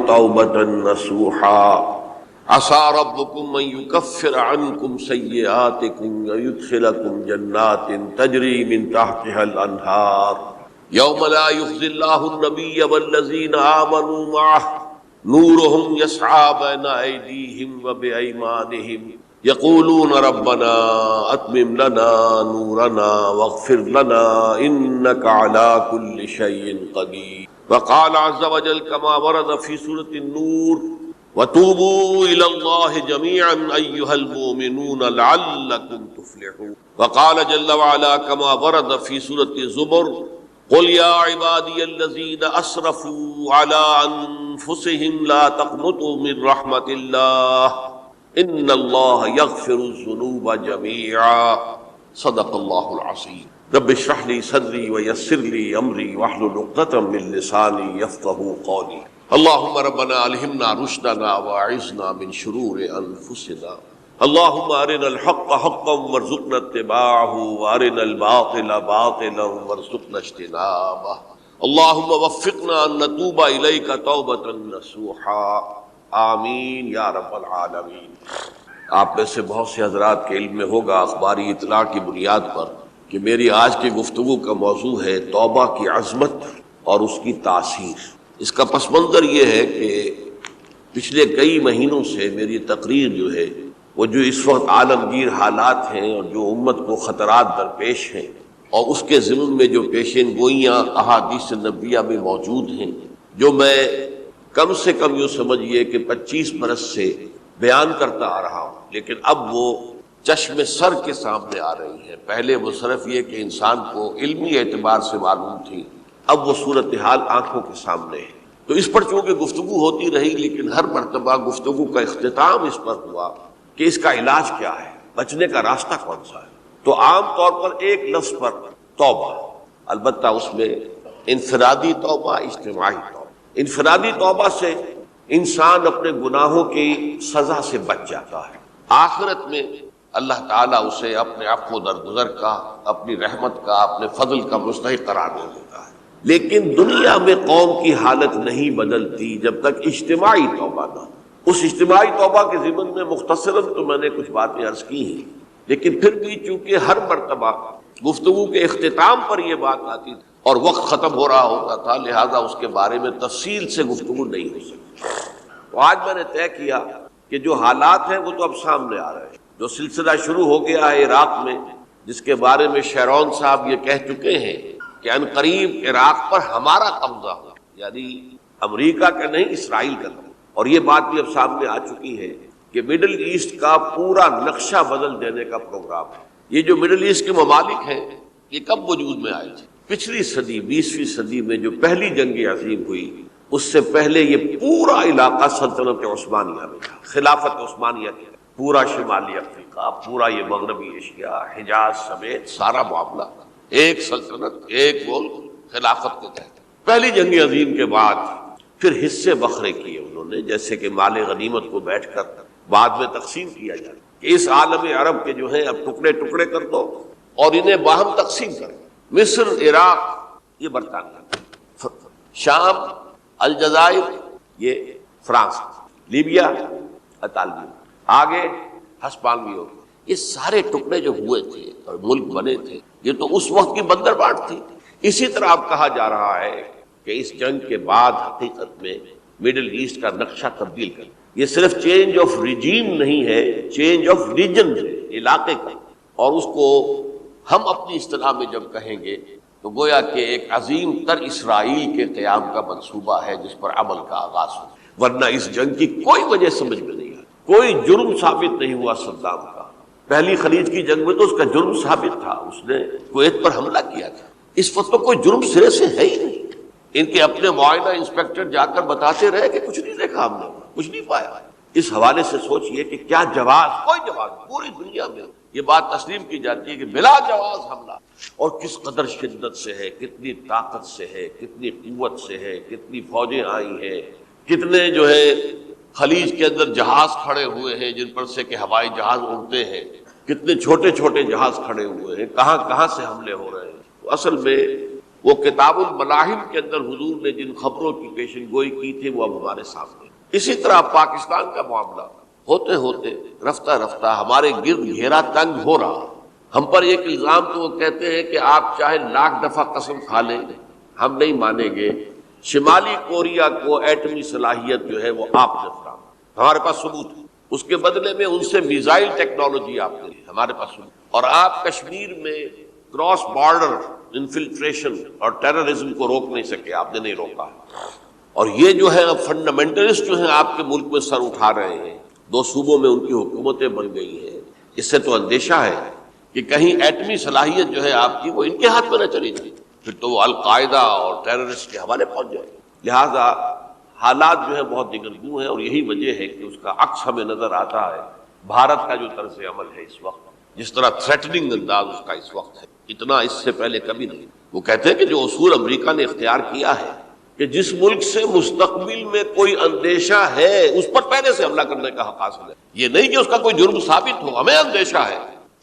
توبة نصوحا عسى ربكم أن يكفر عنكم سيئاتكم ويدخلكم جنات تجري من تحتها الأنهار يوم لا يخزي الله النبي والذين آمنوا معه نورهم يسعى بين أيديهم وبأيمانهم يقولون ربنا أتمم لنا نورنا واغفر لنا إنك على كل شيء قدير. وقال عز وجل كما ورد في سورة النور وتوبوا إلى الله جميعا أيها المؤمنون لعلكم تفلحون. وقال جل وعلا كما ورد في سورة الزمر قل يا عبادي الذين أسرفوا على أنفسهم لا تقنطوا من رحمة الله إن الله يغفر الذنوب جميعا صدق الله العظيم. رب اشرح لي صدري ويسر لي أمري واحلل عقدة من لساني يفقهوا قولي. اللهم ربنا ألهمنا رشدنا واعذنا من شرور أنفسنا. اللهم أرنا الحق حقا وارزقنا اتباعه وأرنا الباطل باطلا وارزقنا اجتنابه. اللهم وفقنا أن نتوب إليك توبة نصوحا آمین یا رب العالمین. آپ میں سے بہت سے حضرات کے علم میں ہوگا اخباری اطلاع کی بنیاد پر کہ میری آج کی گفتگو کا موضوع ہے توبہ کی عظمت اور اس کی تاثیر. اس کا پس منظر یہ ہے کہ پچھلے کئی مہینوں سے میری تقریر جو ہے وہ جو اس وقت عالمگیر حالات ہیں اور جو امت کو خطرات درپیش ہیں اور اس کے ضمن میں جو پیشین گوئیاں احادیث نبویہ میں موجود ہیں، جو میں کم سے کم یوں سمجھیے کہ 25 برس سے بیان کرتا آ رہا ہوں، لیکن اب وہ چشم سر کے سامنے آ رہی ہیں. پہلے وہ صرف یہ کہ انسان کو علمی اعتبار سے معلوم تھی، اب وہ صورتحال آنکھوں کے سامنے ہے. تو اس پر چونکہ گفتگو ہوتی رہی، لیکن ہر مرتبہ گفتگو کا اختتام اس پر ہوا کہ اس کا علاج کیا ہے، بچنے کا راستہ کون سا ہے. تو عام طور پر ایک لفظ پر توبہ، البتہ اس میں انفرادی توبہ، اجتماعی توبہ. انفرادی توبہ سے انسان اپنے گناہوں کی سزا سے بچ جاتا ہے، آخرت میں اللہ تعالیٰ اسے اپنے عفو درگزر کا، اپنی رحمت کا، اپنے فضل کا مستحق قرار دے دیتا ہے. لیکن دنیا میں قوم کی حالت نہیں بدلتی جب تک اجتماعی توبہ نہ ہو. اس اجتماعی توبہ کے ضمن میں مختصراً تو میں نے کچھ باتیں عرض کی ہیں، لیکن پھر بھی چونکہ ہر مرتبہ گفتگو کے اختتام پر یہ بات آتی تھی اور وقت ختم ہو رہا ہوتا تھا، لہذا اس کے بارے میں تفصیل سے گفتگو نہیں ہو سکتی. تو آج میں نے طے کیا کہ جو حالات ہیں وہ تو اب سامنے آ رہے ہیں. جو سلسلہ شروع ہو گیا ہے عراق میں، جس کے بارے میں شیرون صاحب یہ کہہ چکے ہیں کہ ان قریب عراق پر ہمارا قبضہ ہو، یعنی امریکہ کا نہیں، اسرائیل کا. اور یہ بات بھی اب سامنے آ چکی ہے کہ مڈل ایسٹ کا پورا نقشہ بدل دینے کا پروگرام ہے. یہ جو مڈل ایسٹ کے ممالک ہیں یہ کب وجود میں آئے تھے؟ پچھلی صدی 20ویں صدی میں جو پہلی جنگ عظیم ہوئی، اس سے پہلے یہ پورا علاقہ سلطنت عثمانیہ میں تھا، خلافت عثمانیہ کے. پورا شمالی افریقہ، پورا یہ مغربی ایشیا، حجاز سمیت سارا معاملہ ایک سلطنت، ایک ملک، خلافت کے تحت. پہلی جنگ عظیم کے بعد پھر حصے بکھرے کیے انہوں نے، جیسے کہ مال غنیمت کو بیٹھ کر بعد میں تقسیم کیا جائے کہ اس عالم عرب کے جو ہیں اب ٹکڑے ٹکڑے کر دو اور انہیں باہم تقسیم کرو. مصر، عراق یہ برطانیہ، شام، الجزائر یہ فرانس، لیبیا اطالوی، آگے ہسپانوی. یہ سارے ٹکڑے جو ہوئے تھے اور ملک بنے تھے، یہ تو اس وقت کی بندرباٹ تھی. اسی طرح اب کہا جا رہا ہے کہ اس جنگ کے بعد حقیقت میں مڈل ایسٹ کا نقشہ تبدیل کر. یہ صرف چینج آف ریجیم نہیں ہے، چینج آف ریجن ہے، علاقے کا. اور اس کو ہم اپنی اصطلاح میں جب کہیں گے تو گویا کہ ایک عظیم تر اسرائیل کے قیام کا منصوبہ ہے جس پر عمل کا آغاز ہو. ورنہ اس جنگ کی کوئی وجہ سمجھ میں نہیں آئی، کوئی جرم ثابت نہیں ہوا صدام کا. پہلی خلیج کی جنگ میں تو اس کا جرم ثابت تھا، اس نے کویت پر حملہ کیا تھا. اس وقت تو کوئی جرم سرے سے ہے ہی نہیں. ان کے اپنے معائنہ انسپیکٹر جا کر بتاتے رہے کہ کچھ نہیں دیکھا ہم نے، کچھ نہیں پایا. اس حوالے سے سوچئے کہ کیا جواز، کوئی جواز پوری دنیا میں یہ بات تسلیم کی جاتی ہے کہ بلا جواز حملہ، اور کس قدر شدت سے ہے، کتنی طاقت سے ہے، کتنی قوت سے ہے، کتنی فوجیں آئی ہیں، کتنے جو ہے خلیج کے اندر جہاز کھڑے ہوئے ہیں جن پر سے کہ ہوائی جہاز اڑتے ہیں، کتنے چھوٹے چھوٹے جہاز کھڑے ہوئے ہیں، کہاں کہاں سے حملے ہو رہے ہیں. تو اصل میں وہ کتاب الملاحم کے اندر حضور نے جن خبروں کی پیشن گوئی کی تھی وہ اب ہمارے سامنے. اسی طرح پاکستان کا معاملہ ہوتے ہوتے رفتہ رفتہ ہمارے گرد گھیرا تنگ ہو رہا. ہم پر ایک الزام تو وہ کہتے ہیں کہ آپ چاہے لاکھ دفعہ قسم کھا لیں ہم نہیں مانیں گے. شمالی کوریا کو ایٹمی صلاحیت جو ہے وہ آپ نے فراہم، ہمارے پاس ثبوت ہے. اس کے بدلے میں ان سے میزائل ٹیکنالوجی آپ نے، ہمارے پاس ثبوت. اور آپ کشمیر میں کراس بارڈر انفلٹریشن اور ٹیررزم کو روک نہیں سکے، آپ نے نہیں روکا. اور یہ جو ہے فنڈامنٹلسٹ جو ہیں آپ کے ملک میں سر اٹھا رہے ہیں، 2 صوبوں میں ان کی حکومتیں بن گئی ہیں. اس سے تو اندیشہ ہے کہ کہیں ایٹمی صلاحیت جو ہے آپ کی وہ ان کے ہاتھ میں نہ چلی جائے، پھر تو وہ القاعدہ اور ٹیررسٹ کے حوالے پہنچ جائے. لہذا حالات جو ہے بہت دگرگوں ہیں، اور یہی وجہ ہے کہ اس کا عکس ہمیں نظر آتا ہے. بھارت کا جو طرز عمل ہے اس وقت، جس طرح تھریٹننگ انداز اس کا اس وقت ہے، اتنا اس سے پہلے کبھی نہیں. وہ کہتے ہیں کہ جو اصول امریکہ نے اختیار کیا ہے کہ جس ملک سے مستقبل میں کوئی اندیشہ ہے اس پر پہلے سے حملہ کرنے کا حق حاصل ہے. یہ نہیں کہ اس کا کوئی جرم ثابت ہو، ہمیں اندیشہ ہے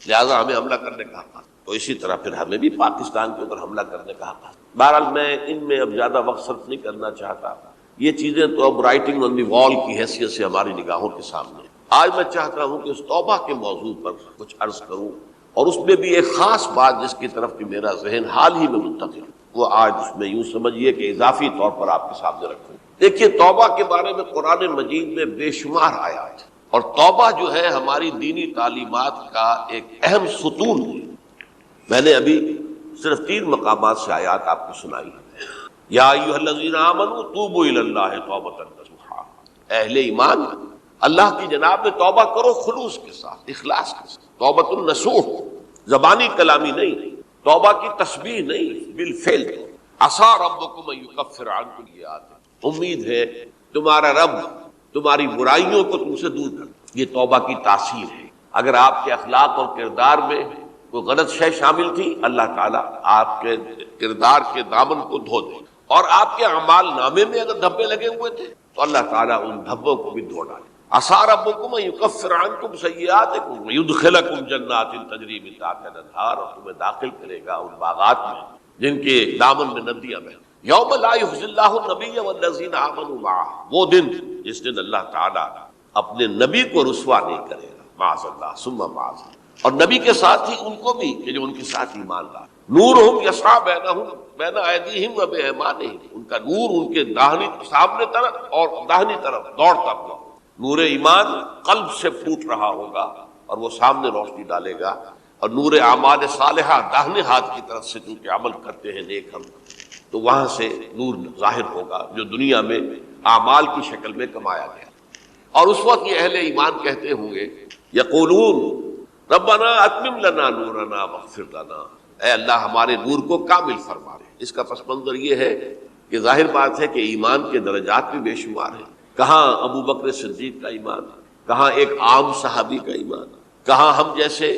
لہذا ہمیں حملہ کرنے کا حق حاصل. تو اسی طرح پھر ہمیں بھی پاکستان کے اوپر حملہ کرنے کا حق حاصل. بہرحال میں ان میں اب زیادہ وقت صرف نہیں کرنا چاہتا. یہ چیزیں تو اب رائٹنگ آن دی وال کی حیثیت سے ہماری نگاہوں کے سامنے. آج میں چاہتا ہوں کہ اس توبہ کے موضوع پر کچھ عرض کروں، اور اس میں بھی ایک خاص بات جس کی طرف کہ میرا ذہن حال ہی میں منتقل، وہ آج اس میں یوں سمجھیے کہ اضافی طور پر آپ کے سامنے رکھوں. دیکھیے توبہ کے بارے میں قرآن مجید میں بے شمار آیات، اور توبہ جو ہے ہماری دینی تعلیمات کا ایک اہم ستون ہے. میں نے ابھی صرف 3 مقامات سے آیات آپ کو سنائی. یا ایھا الذین آمنوا توبوا الی اللہ توبۃ نصوحا، اہل ایمان اللہ کی جناب میں توبہ کرو خلوص کے ساتھ، اخلاص کے ساتھ. توبۃ النصوح، زبانی کلامی نہیں، توبہ کی تسبیح نہیں، بالفعل. عسیٰ ربکم ان یکفر عنکم سیئاتکم، امید ہے تمہارا رب تمہاری برائیوں کو تم سے دور کر. یہ توبہ کی تاثیر ہے. اگر آپ کے اخلاق اور کردار میں کوئی غلط شے شامل تھی، اللہ تعالیٰ آپ کے کردار کے دامن کو دھو دے. اور آپ کے اعمال نامے میں اگر دھبے لگے ہوئے تھے تو اللہ تعالیٰ ان دھبوں کو بھی دھو ڈالے. عسیٰ ربکم ان یکفر عنکم سیئاتکم ویدخلکم جنات تجری من تحتہا الانہار، اور تمہیں داخل کرے گا ان باغات میں جن کے دامن میں ندیاں بہیں. یوم لا یخزی اللہ النبی والذین آمنوا معہ، وہ دن جس دن اللہ تعالیٰ اپنے نبی کو رسوا نہیں کرے گا، معاذ اللہ ثم معاذ اللہ، اور نبی کے ساتھ ہی ان کو بھی کہ جو ان کے ساتھ ایمان لا. نورہم یسعی بین ایدیہم و بایمانہم، ان کا نور ان کے داہنی سامنے طرف اور داہنی طرف دوڑتا ہوا. نور ایمان قلب سے پھوٹ رہا ہوگا اور وہ سامنے روشنی ڈالے گا. اور نور اعمال صالحہ داہنے ہاتھ کی طرف سے چونکہ عمل کرتے ہیں نیک ہم، تو وہاں سے نور ظاہر ہوگا جو دنیا میں اعمال کی شکل میں کمایا گیا. اور اس وقت یہ اہل ایمان کہتے ہوں گے یقولون ربنا اتمم لنا نورنا واغفر لنا، اے اللہ ہمارے نور کو کامل فرما دے. اس کا پس منظر یہ ہے کہ ظاہر بات ہے کہ ایمان کے درجات بھی بے شمار ہیں. کہاں ابو بکر صدیق کا ایمان، کہاں ایک عام صحابی کا ایمان، کہاں ہم جیسے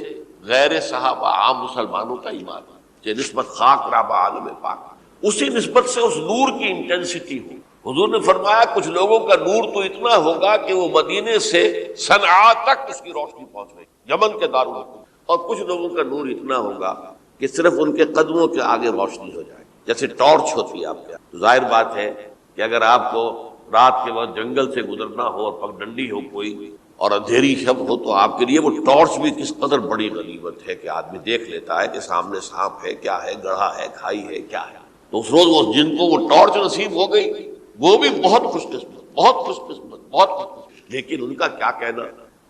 غیر صحابہ عام مسلمانوں کا ایمان، کہ نسبت خاک رابع عالم پاک، اسی نسبت سے اس نور کی انٹینسٹی ہو. حضور نے فرمایا کچھ لوگوں کا نور تو اتنا ہوگا کہ وہ مدینے سے صنعاء تک اس کی روشنی پہنچ گئی، یمن کے دارالحکومت. اور کچھ لوگوں کا نور اتنا ہوگا کہ صرف ان کے قدموں کے آگے روشنی ہو جائے، جیسے ٹارچ ہوتی ہے آپ کے. تو ظاہر بات ہے کہ اگر آپ کو رات کے وقت جنگل سے گزرنا ہو اور پگڈنڈی ہو کوئی اور اندھیری شب ہو، تو آپ کے لیے وہ ٹارچ بھی کس قدر بڑی غنیمت ہے کہ آدمی دیکھ لیتا ہے کہ سامنے سانپ ہے، کیا ہے، گڑھا ہے، کھائی ہے، کیا ہے. تو اس روز وہ جن کو وہ ٹارچ نصیب ہو گئی وہ بھی بہت خوش قسمت، بہت خوش قسمت، بہت خوش قسمت. لیکن ان کا کیا کہنا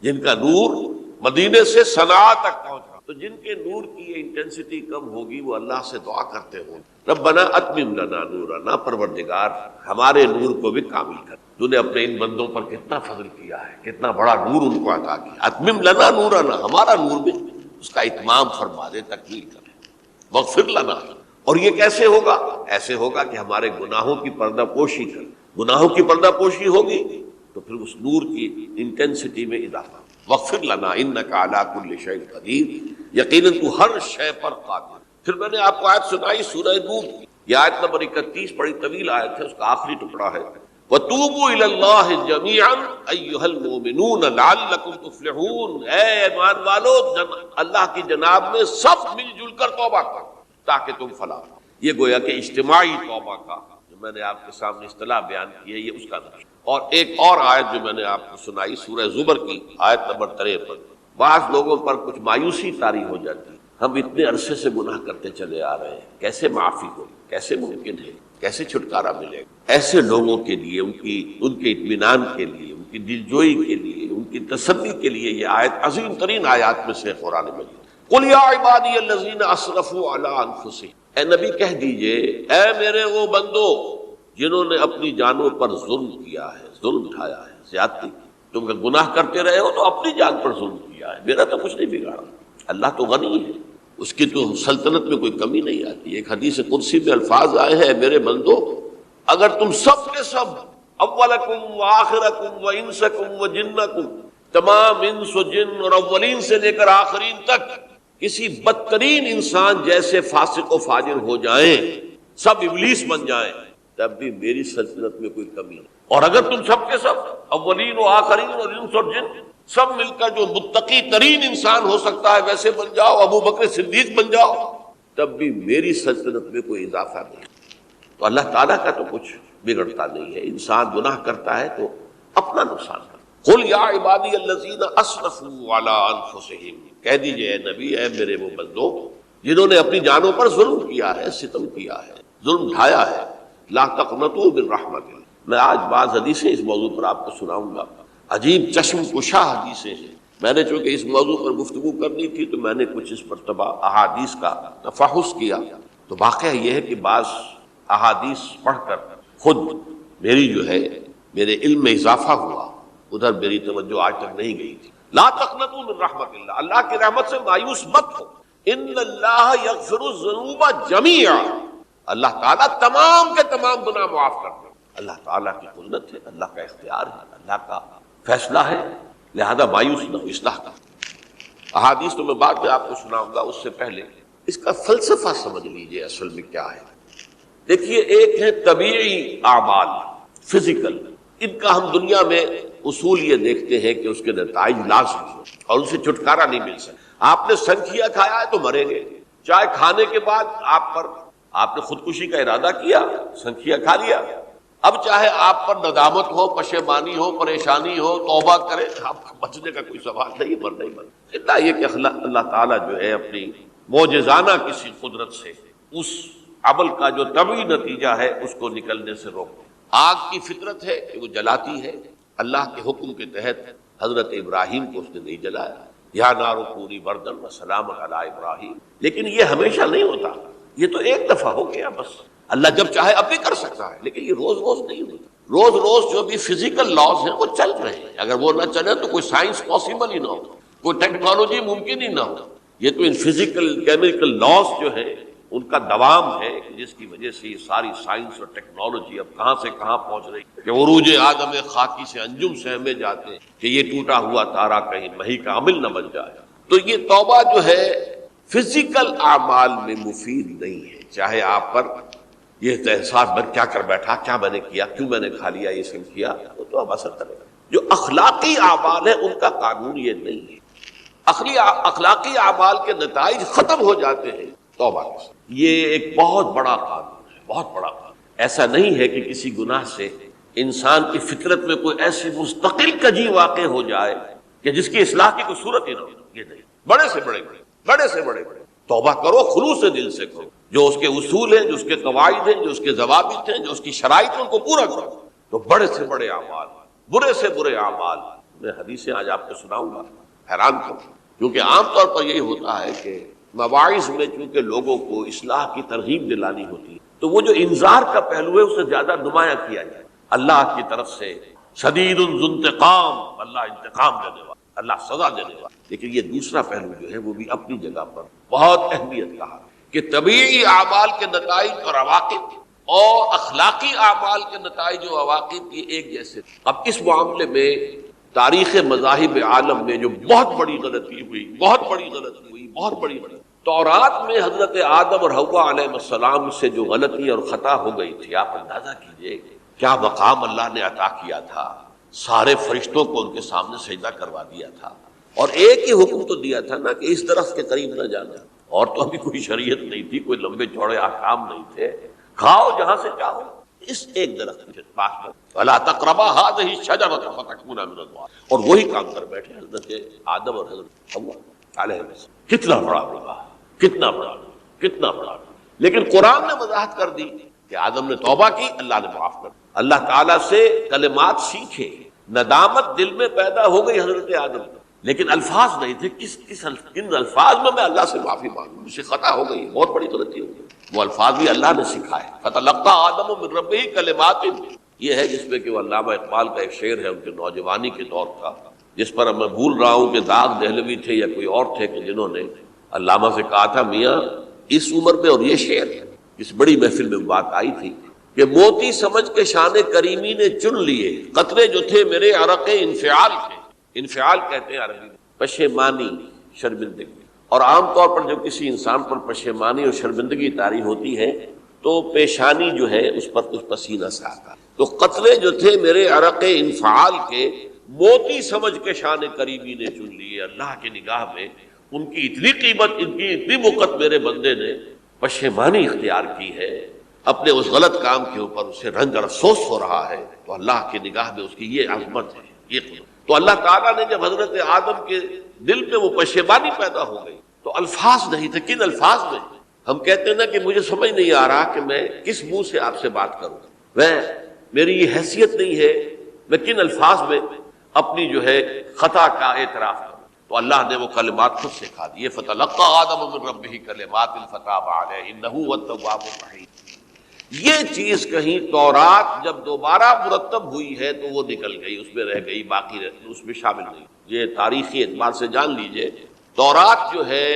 جن کا نور مدینے سے صنعاء تک پہنچا. تو جن کے نور کی یہ انٹینسٹی کم ہوگی وہ اللہ سے دعا کرتے ہوں ربنا اتمم لنا نورنا، پروردگار ہمارے نور کو بھی کامل کر. تو نے اپنے ان بندوں پر کتنا فضل کیا ہے، کتنا بڑا نور ان کو عطا کیا. اتمم لنا نورنا، ہمارا نور بھی اس کا اتمام فرما دے، تکمیل کر. واغفر لنا، اور یہ کیسے ہوگا؟ ایسے ہوگا کہ ہمارے گناہوں کی پردہ پوشی کر. گناہوں کی پردہ پوشی ہوگی تو پھر اس نور کی انٹینسٹی میں اضافہ. واغفر لنا انک علی کل شیء قدیر، یقیناً تو ہر شے پر قادر. پھر میں نے آپ کو آیت سنائی سورہ نور کی، یہ آیت نمبر 31 بڑی طویل آیت ہے، اس کا آخری ٹکڑا ہے وَتُوبُوا إِلَى اللَّهِ جَمِيعًا أَيُّهَا الْمُؤْمِنُونَ لَعَلَّكُمْ تُفْلِحُونَ. اے ایمان والو اللہ کی جناب میں سب مل جل کر توبہ کرو تاکہ تم فلاح. یہ گویا کہ اجتماعی توبہ کا جو میں نے آپ کے سامنے اصطلاح بیان کی ہے، یہ اس کا نقشہ۔ اور ایک اور آیت جو میں نے آپ کو سنائی سورہ زمر کی آیت نمبر 53، بعض لوگوں پر کچھ مایوسی طاری ہو جاتی ہے، ہم اتنے عرصے سے گناہ کرتے چلے آ رہے ہیں، کیسے معافی ہوگی، کیسے ممکن ہے، کیسے چھٹکارا ملے گا؟ ایسے لوگوں کے لیے ان کے اطمینان کے لیے، ان کی دلجوئی کے لیے، ان کی تسلی کے لیے یہ آیت عظیم ترین آیات میں سے قرآن مجید۔ قل یا عبادی الذین اسرفوا علی انفسہم، اے نبی کہہ دیجئے اے میرے وہ بندو جنہوں نے اپنی جانوں پر ظلم کیا ہے، ظلم اٹھایا ہے، زیادتی کی۔ تم گناہ کرتے رہے ہو تو اپنی جان پر ظلم کیا ہے، میرا تو کچھ نہیں بگاڑا۔ اللہ تو غنی ہے، اس کی تو سلطنت میں کوئی کمی نہیں آتی۔ ایک حدیث قدسی میں الفاظ آئے ہیں، میرے بندو اگر تم سب کے سب، اولکم و آخرکم و انسکم و جنکم، تمام انس و جن اور اولین سے لے کر آخرین تک کسی بدترین انسان جیسے فاسق و فاجر ہو جائیں، سب ابلیس بن جائیں، تب بھی میری سلطنت میں کوئی کمی نہیں۔ اور اگر تم سب کے سب، اولین و آخرین اور انس اور جن، سب مل کر جو متقی ترین انسان ہو سکتا ہے ویسے بن جاؤ، ابو بکر صدیق بن جاؤ، تب بھی میری سلطنت میں کوئی اضافہ نہیں۔ تو اللہ تعالیٰ کا تو کچھ بگڑتا نہیں ہے، انسان گناہ کرتا ہے تو اپنا نقصان کرتا ہے۔ قل یا عبادی الذین اسرفوا علی انفسہم، کہہ دیجئے اے نبی اے میرے وہ بندو جنہوں نے اپنی جانوں پر ظلم کیا ہے، ستم کیا ہے، ظلم ڈھایا ہے، لا تقنطوا من رحمت اللہ۔ میں آج بعض حدیثیں اس موضوع پر آپ کو سناؤں گا، عجیب چشم کشا حدیثیں ہیں۔ میں نے چونکہ اس موضوع پر گفتگو کرنی تھی تو میں نے کچھ اس مرتبہ احادیث کا تفحص کیا، تو واقعہ یہ ہے کہ بعض احادیث پڑھ کر خود میری جو ہے میرے علم میں اضافہ ہوا، ادھر میری توجہ آج تک نہیں گئی تھی۔ لا تقنطوا من رحمت اللہ، اللہ کی رحمت سے مایوس مت ہو۔ ان اللہ یغفر الذنوب جميعا، اللہ تعالیٰ تمام کے تمام گناہ معاف کرتے ہیں۔ اللہ تعالیٰ کی قدرت ہے، اللہ کا اختیار ہے، اللہ کا فیصلہ ہے، لہذا مایوس نہ ہو، اصلاح کا۔ احادیث تو میں بعد میں آپ کو سناؤں گا، اس سے پہلے اس کا فلسفہ سمجھ لیجئے اصل میں کیا ہے۔ دیکھیے، ایک ہے طبیعی اعمال، فزیکل، ان کا ہم دنیا میں اصول یہ دیکھتے ہیں کہ اس کے نتائج لازم ہو اور ان سے چھٹکارا نہیں مل سکتا۔ آپ نے سنکھیا کھایا ہے تو مریں گے، چائے کھانے کے بعد آپ نے خودکشی کا ارادہ کیا، سنکھیا کھا لیا، اب چاہے آپ پر ندامت ہو، پشیمانی ہو، پریشانی ہو، توبہ کریں، آپ کا بچنے کا کوئی سوال نہیں، مرنا ہی مرنا۔ اللہ یہ کہ اللہ تعالیٰ جو ہے اپنی معجزانہ کسی قدرت سے اس عمل کا جو طبعی نتیجہ ہے اس کو نکلنے سے روک۔ آگ کی فطرت ہے کہ وہ جلاتی ہے، اللہ کے حکم کے تحت حضرت ابراہیم کو اس نے نہیں جلایا، یا نار کونی بردن وسلام علی ابراہیم، لیکن یہ ہمیشہ نہیں ہوتا، یہ تو ایک دفعہ ہو گیا بس۔ اللہ جب چاہے اب بھی کر سکتا ہے، لیکن یہ روز روز نہیں ہوتا۔ روز روز جو بھی فزیکل لاز ہیں وہ چل رہے ہیں، اگر وہ نہ چلے تو کوئی سائنس پاسبل ہی نہ ہو، کوئی ٹیکنالوجی ممکن ہی نہ ہو۔ یہ تو ان فزیکل کیمیکل لاز جو ہے ان کا دوام ہے، جس کی وجہ سے یہ ساری سائنس اور ٹیکنالوجی اب کہاں سے کہاں پہنچ رہی ہے کہ عروج آدم خاکی سے انجم سہمے جاتے ہیں کہ یہ ٹوٹا ہوا تارا کہیں مہی کا عمل نہ بن جائے۔ تو یہ توبہ جو ہے فزیکل اعمال میں مفید نہیں ہے، چاہے آپ پر یہ احساس میں کیا کر بیٹھا، کیا میں نے کیا، کیوں میں نے کھا لیا، یہ سب کیا، وہ تو اب اثر کرے گا۔ جو اخلاقی اعمال ہے ان کا قانون یہ نہیں ہے، اخلاقی اعمال کے نتائج ختم ہو جاتے ہیں توبہ کے ساتھ۔ یہ ایک بہت بڑا قانون ہے، بہت بڑا قانون۔ ایسا نہیں ہے کہ کسی گناہ سے انسان کی فطرت میں کوئی ایسی مستقل کجی واقع ہو جائے کہ جس کی اصلاح کی کوئی صورت ہی نہ ہو، یہ نہیں۔ بڑے سے بڑے توبہ کرو، خلوص دل سے کرو، جو اس کے اصول ہیں، جو اس کے قواعد ہیں، جو اس کے ضوابط ہیں، جو اس کی شرائط ہیں، ان کو پورا کرو۔ تو بڑے سے بڑے اعمال، برے سے برے اعمال، میں حدیثیں آج آپ کو سناؤں گا، حیران کروں، کیونکہ عام طور پر یہی ہوتا ہے کہ مواعظ میں چونکہ لوگوں کو اصلاح کی ترغیب دلانی ہوتی ہے تو وہ جو انذار کا پہلو ہے اسے زیادہ نمایاں کیا جائے۔ اللہ کی طرف سے شدید ذو انتقام، اللہ انتقام دینے والا، اللہ سزا دینے والا، لیکن یہ دوسرا پہلو جو ہے وہ بھی اپنی جگہ پر بہت اہمیت کا ہے کہ طبیعی اعمال کے نتائج اور عواقب اور اخلاقی اعمال کے نتائج و عواقب یہ ایک جیسے۔ اب اس معاملے میں تاریخ مذاہب عالم میں جو بہت بڑی غلطی ہوئی، بہت بڑی تورات میں حضرت آدم اور حوا علیہ السلام سے جو غلطی اور خطا ہو گئی تھی، آپ اندازہ کیجئے کیا مقام اللہ نے عطا کیا تھا، سارے فرشتوں کو ان کے سامنے سجدہ کروا دیا تھا، اور ایک ہی حکم تو دیا تھا نا کہ اس درخت کے قریب نہ جانا، اور تو ابھی کوئی شریعت نہیں تھی، کوئی لمبے چوڑے احکام نہیں تھے، کھاؤ جہاں سے چاہو اس ایک درخت کے پاس پر، وَلَا تَقْرَبَا هَٰذِهِ الشَّجَرَةَ فَتَكُونَا مِنَ الظَّالِمِينَ، اور وہی کام کر بیٹھے حضرت آدم اور حضرت حوا علیہ السلام۔ کتنا بڑا گناہ، کتنا بڑا، کتنا بڑا۔ لیکن قرآن نے وضاحت کر دی کہ آدم نے توبہ کی، اللہ نے معاف کر دیا۔ اللہ تعالیٰ سے کلمات سیکھے، ندامت دل میں پیدا ہو گئی حضرت آدم کو، لیکن الفاظ نہیں تھے۔ کن الفاظ میں اللہ سے معافی مانگوں، مجھ سے خطا ہو گئی، بہت بڑی غلطی ہو گئی، وہ الفاظ بھی اللہ نے سکھائے۔ فَتَلَقَّىٰ آدَمُ مِن رَّبِّهِ كَلِمَاتٍ، یہ ہے جس میں کہ وہ علامہ اقبال کا ایک شعر ہے ان کے نوجوانی کے دور کا، جس پر میں بھول رہا ہوں کہ داغ دہلوی تھے یا کوئی اور تھے کہ جنہوں نے علامہ سے کہا تھا میاں اس عمر میں، اور یہ شعر ہے، اس بڑی محفل میں بات آئی تھی کہ موتی سمجھ کے شان کریمی نے چن لیے، قطرے جو تھے میرے عرق انفعال کے۔ انفعال کہتے ہیں عربی میں پشیمانی، شرمندگی، اور عام طور پر جب کسی انسان پر پشیمانی اور شرمندگی طاری ہوتی ہے تو پیشانی جو ہے اس پر کچھ پسینہ سے آتا ہے۔ تو قطرے جو تھے میرے عرق انفعال کے، موتی سمجھ کے شان کریمی نے چن لیے۔ اللہ کی نگاہ میں ان کی اتنی قیمت، ان کی اتنی وقت میرے بندے نے پشیمانی اختیار کی ہے اپنے اس غلط کام کے اوپر، اسے رنج اور افسوس ہو رہا ہے، تو اللہ کی نگاہ میں اس کی یہ عظمت ہے، یہ قدرت۔ تو اللہ تعالیٰ نے جب حضرت آدم کے دل میں وہ پشیمانی پیدا ہو گئی تو الفاظ نہیں تھے۔ کن الفاظ میں؟ ہم کہتے ہیں نا کہ مجھے سمجھ نہیں آ رہا کہ میں کس منہ سے آپ سے بات کروں، میری یہ حیثیت نہیں ہے، میں کن الفاظ میں اپنی جو ہے خطا کا اعتراف کروں۔ تو اللہ نے وہ کلمات خود سکھا دیے، فَتَلَقَّىٰ آدَمُ مِن رَّبِّهِ كَلِمَاتٍ فَتَابَ عَلَيْهِ إِنَّهُ هُوَ التَّوَّابُ الرَّحِيمُ۔ یہ چیز کہیں تورات جب دوبارہ مرتب ہوئی ہے تو وہ نکل گئی، اس میں رہ گئی، باقی اس میں شامل نہیں۔ یہ تاریخی اعتبار سے جان لیجئے، تورات جو ہے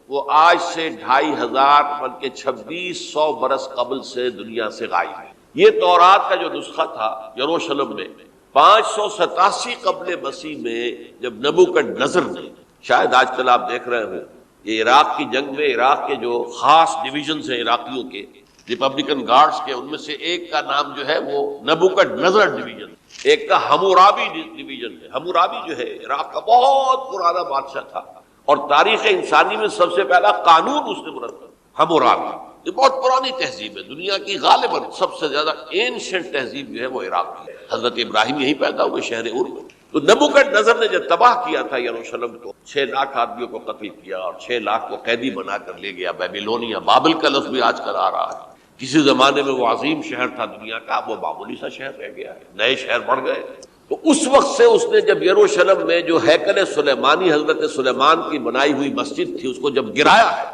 وہ آج سے 2500 بلکہ 2600 برس قبل سے دنیا سے غائب ہے۔ یہ تورات کا جو نسخہ تھا یروشلم میں 587 قبل مسیح میں جب نبوکدنضر نے، شاید آج کل آپ دیکھ رہے ہوں یہ عراق کی جنگ میں عراق کے جو خاص ڈویژنز ہیں عراقیوں کے، ریپبلکن گارڈز کے، ان میں سے ایک کا نام جو ہے وہ نبوکدنضر ڈویژن، ایک کا حمورابی ڈویژن ہے۔ حمورابی جو ہے عراق کا بہت پرانا بادشاہ تھا اور تاریخ انسانی میں سب سے پہلا قانون اس نے مرتب۔ حمورابی یہ بہت پرانی تہذیب ہے، دنیا کی غالباً سب سے زیادہ اینشنٹ تہذیب جو ہے وہ عراق کی ہے۔ حضرت ابراہیم یہیں پیدا ہوئے شہر عور میں۔ تو نبوکدنضر نے جب تباہ کیا تھا یروشلم کو، 6 لاکھ آدمیوں کو قتل کیا اور 6 لاکھ کو قیدی بنا کر لے گیا بیبیلونیا، بابل کا لفظ بھی آج کل آ رہا ہے۔ کسی زمانے میں وہ عظیم شہر تھا دنیا کا، وہ معمولی سا شہر رہ گیا ہے، نئے شہر بڑھ گئے۔ تو اس وقت سے اس نے جب یروشلم میں جو ہیکل سلیمانی حضرت سلیمان کی بنائی ہوئی مسجد تھی اس کو جب گرایا ہے،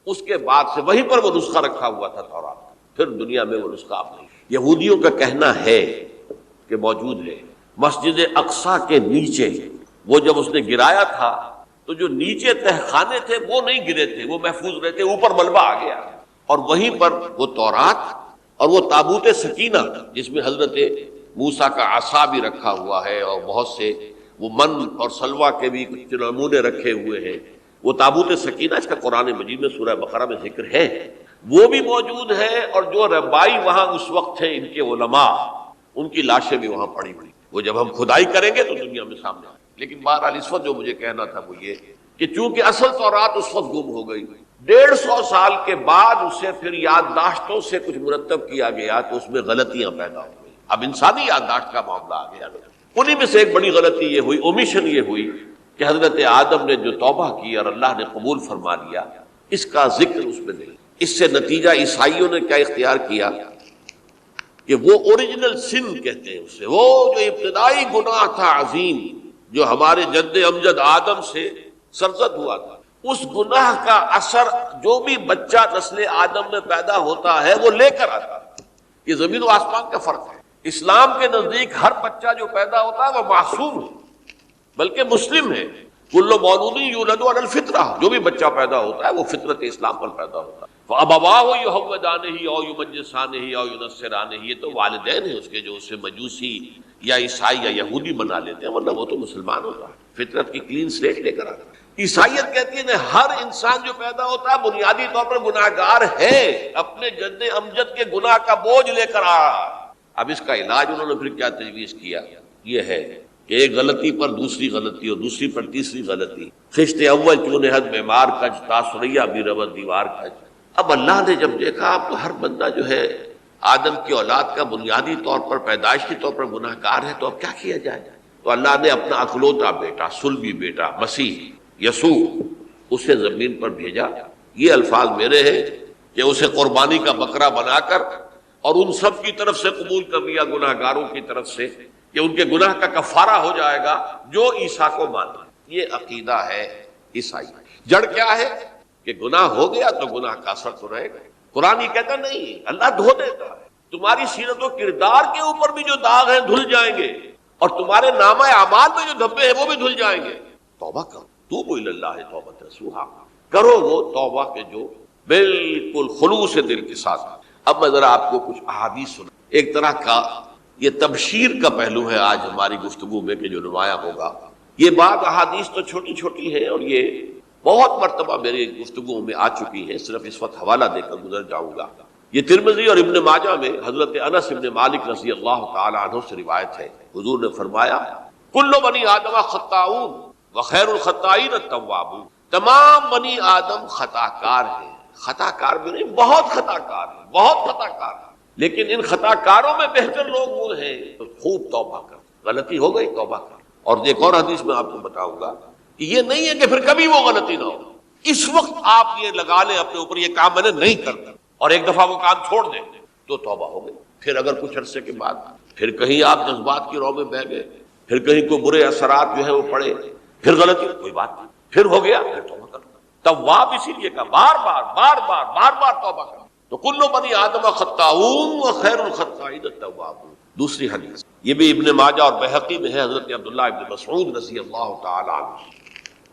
اس کے بعد سے وہیں پر وہ نسخہ رکھا ہوا تھا تورات، پھر دنیا میں وہ نسخہ اب نہیں۔ یہودیوں کا کہنا ہے کہ موجود ہے مسجد اقصی کے نیچے، وہ جب اس نے گرایا تھا تو جو نیچے تہخانے تھے وہ نہیں گرے تھے، وہ محفوظ رہتے، اوپر ملبہ آ گیا، اور وہیں پر وہ تورات اور وہ تابوت سکینہ جس میں حضرت موسیٰ کا عصا بھی رکھا ہوا ہے اور بہت سے وہ من اور سلوہ کے بھی کچھ نمونے رکھے ہوئے ہیں، وہ تابوت سکینہ اس کا قرآن مجید میں سورہ بقرہ میں ذکر ہے، وہ بھی موجود ہے۔ اور جو ربائی وہاں اس وقت تھے ان کے علماء، ان کی لاشیں بھی وہاں پڑی ہوئی، وہ جب ہم کھدائی کریں گے تو دنیا میں سامنے آئے۔ لیکن بہرحال اس وقت جو مجھے کہنا تھا وہ یہ کہ چونکہ اصل تورات اس وقت گم ہو گئی، 150 سال کے بعد اسے پھر یادداشتوں سے کچھ مرتب کیا گیا تو اس میں غلطیاں پیدا ہو گئی۔ اب انسانی یادداشت کا معاملہ آ گیا، انہی میں سے ایک بڑی غلطی یہ ہوئی، اومیشن یہ ہوئی کہ حضرت آدم نے جو توبہ کی اور اللہ نے قبول فرما لیا، اس کا ذکر اس میں نہیں۔ اس سے نتیجہ عیسائیوں نے کیا اختیار کیا کہ وہ اوریجنل سن کہتے ہیں اسے، وہ جو ابتدائی گناہ تھا عظیم جو ہمارے جد امجد آدم سے سرزد ہوا تھا، اس گناہ کا اثر جو بھی بچہ نسل آدم میں پیدا ہوتا ہے وہ لے کر آتا ہے۔ یہ زمین و آسمان کا فرق ہے۔ اسلام کے نزدیک ہر بچہ جو پیدا ہوتا ہے وہ معصوم ہے، بلکہ مسلم ہے۔ کل مولود یولد علی الفطرہ، جو بھی بچہ پیدا ہوتا ہے وہ فطرت اسلام پر پیدا ہوتا ہے۔ فَأَبَوَاهُ يُهَوِّدَانِهِ أَوْ يُمَجِّسَانِهِ أَوْ يُنَصِّرَانِهِ، یہ تو والدین ہیں اس کے جو اسے مجوسی یا عیسائی یا یہودی بنا لیتے ہیں، ورنہ وہ تو مسلمان ہوتا ہے، فطرت کی کلین سلیٹ لے کر آتا ہے۔ عیسائیت کہتی ہے ہر انسان جو پیدا ہوتا ہے بنیادی طور پر گناہگار ہے، اپنے جد امجد کے گناہ کا بوجھ لے کر آ رہا ہے۔ اب اس کا علاج انہوں نے پھر کیا تجویز کیا، یہ ہے کہ ایک غلطی پر دوسری غلطی اور دوسری پر تیسری غلطی. خشت اول چون حد معمار کج تا سریا بھی رود دیوار کج. اب اللہ نے جب دیکھا اب تو ہر بندہ جو ہے آدم کی اولاد کا بنیادی طور پر پیدائشی طور پر گناہ گار ہے، تو اب کیا کیا جائے؟ تو اللہ نے اپنا اکلوتا بیٹا، صلبی بیٹا مسیح یسوع اسے زمین پر بھیجا. یہ الفاظ میرے ہیں کہ اسے قربانی کا بکرا بنا کر اور ان سب کی طرف سے قبول کر لیا، گناہ گاروں کی طرف سے، کہ ان کے گناہ کا کفارہ ہو جائے گا جو عیسیٰ کو مانا. یہ عقیدہ ہے عیسائی. جڑ کیا ہے کہ گناہ ہو گیا تو گناہ کا اثر تو رہے گا. قرآن یہ کہتا نہیں، اللہ دھو دیتا ہے. تمہاری سیرت و کردار کے اوپر بھی جو داغ ہیں دھل جائیں گے، اور تمہارے نامہ اعمال میں جو دھبے ہیں وہ بھی دھل جائیں گے. توبہ کرو، توبوا الی اللہ توبۃ نصوحا، کرو وہ توبہ کے جو بالکل خلوص دل کے ساتھ. اب میں ذرا آپ کو کچھ احادیث سنا. ایک طرح کا یہ تبشیر کا پہلو ہے آج ہماری گفتگو میں کہ جو نمایاں ہوگا. یہ بعض احادیث تو چھوٹی چھوٹی ہیں اور یہ بہت مرتبہ میری گفتگو میں آ چکی ہیں، صرف اس وقت حوالہ دے کر گزر جاؤں گا. یہ ترمذی اور ابن ماجہ میں حضرت انس ابن مالک رضی اللہ تعالی عنہ سے روایت ہے. حضور نے فرمایا کل بنی آدم خطاؤون وخیر الخطائین التوابون. تمام بنی آدم خطا کار ہیں. خطا کار بھی نہیں، بہت خطا کار ہیں، بہت خطا کار ہیں. لیکن ان خطا کاروں میں بہتر لوگ وہ ہیں تو خوب توبہ کر. غلطی ہو گئی توبہ کر. اور ایک اور حدیث میں آپ کو بتاؤں گا کہ یہ نہیں ہے کہ پھر کبھی وہ غلطی نہ ہو. اس وقت آپ یہ لگا لیں اپنے اوپر یہ کام میں نے نہیں کرتا اور ایک دفعہ وہ کام چھوڑ دیں تو توبہ ہو گئی. پھر اگر کچھ عرصے کے بعد پھر کہیں آپ جذبات کی رو میں بہہ گئے، پھر کہیں کوئی برے اثرات جو ہے وہ پڑے، پھر غلطی، کوئی بات نہیں، پھر ہو گیا، پھر توبہ کرنا. تواب اسی لیے کہا بار بار بار بار بار بار توبہ کرنا. تو کل بنی آدم خطاؤون وخیر الخطائین التوابون. دوسری حدیث یہ بھی ابن ماجہ اور بہقی میں ہے، حضرت عبداللہ ابن مسعود رضی اللہ تعالی عنہ.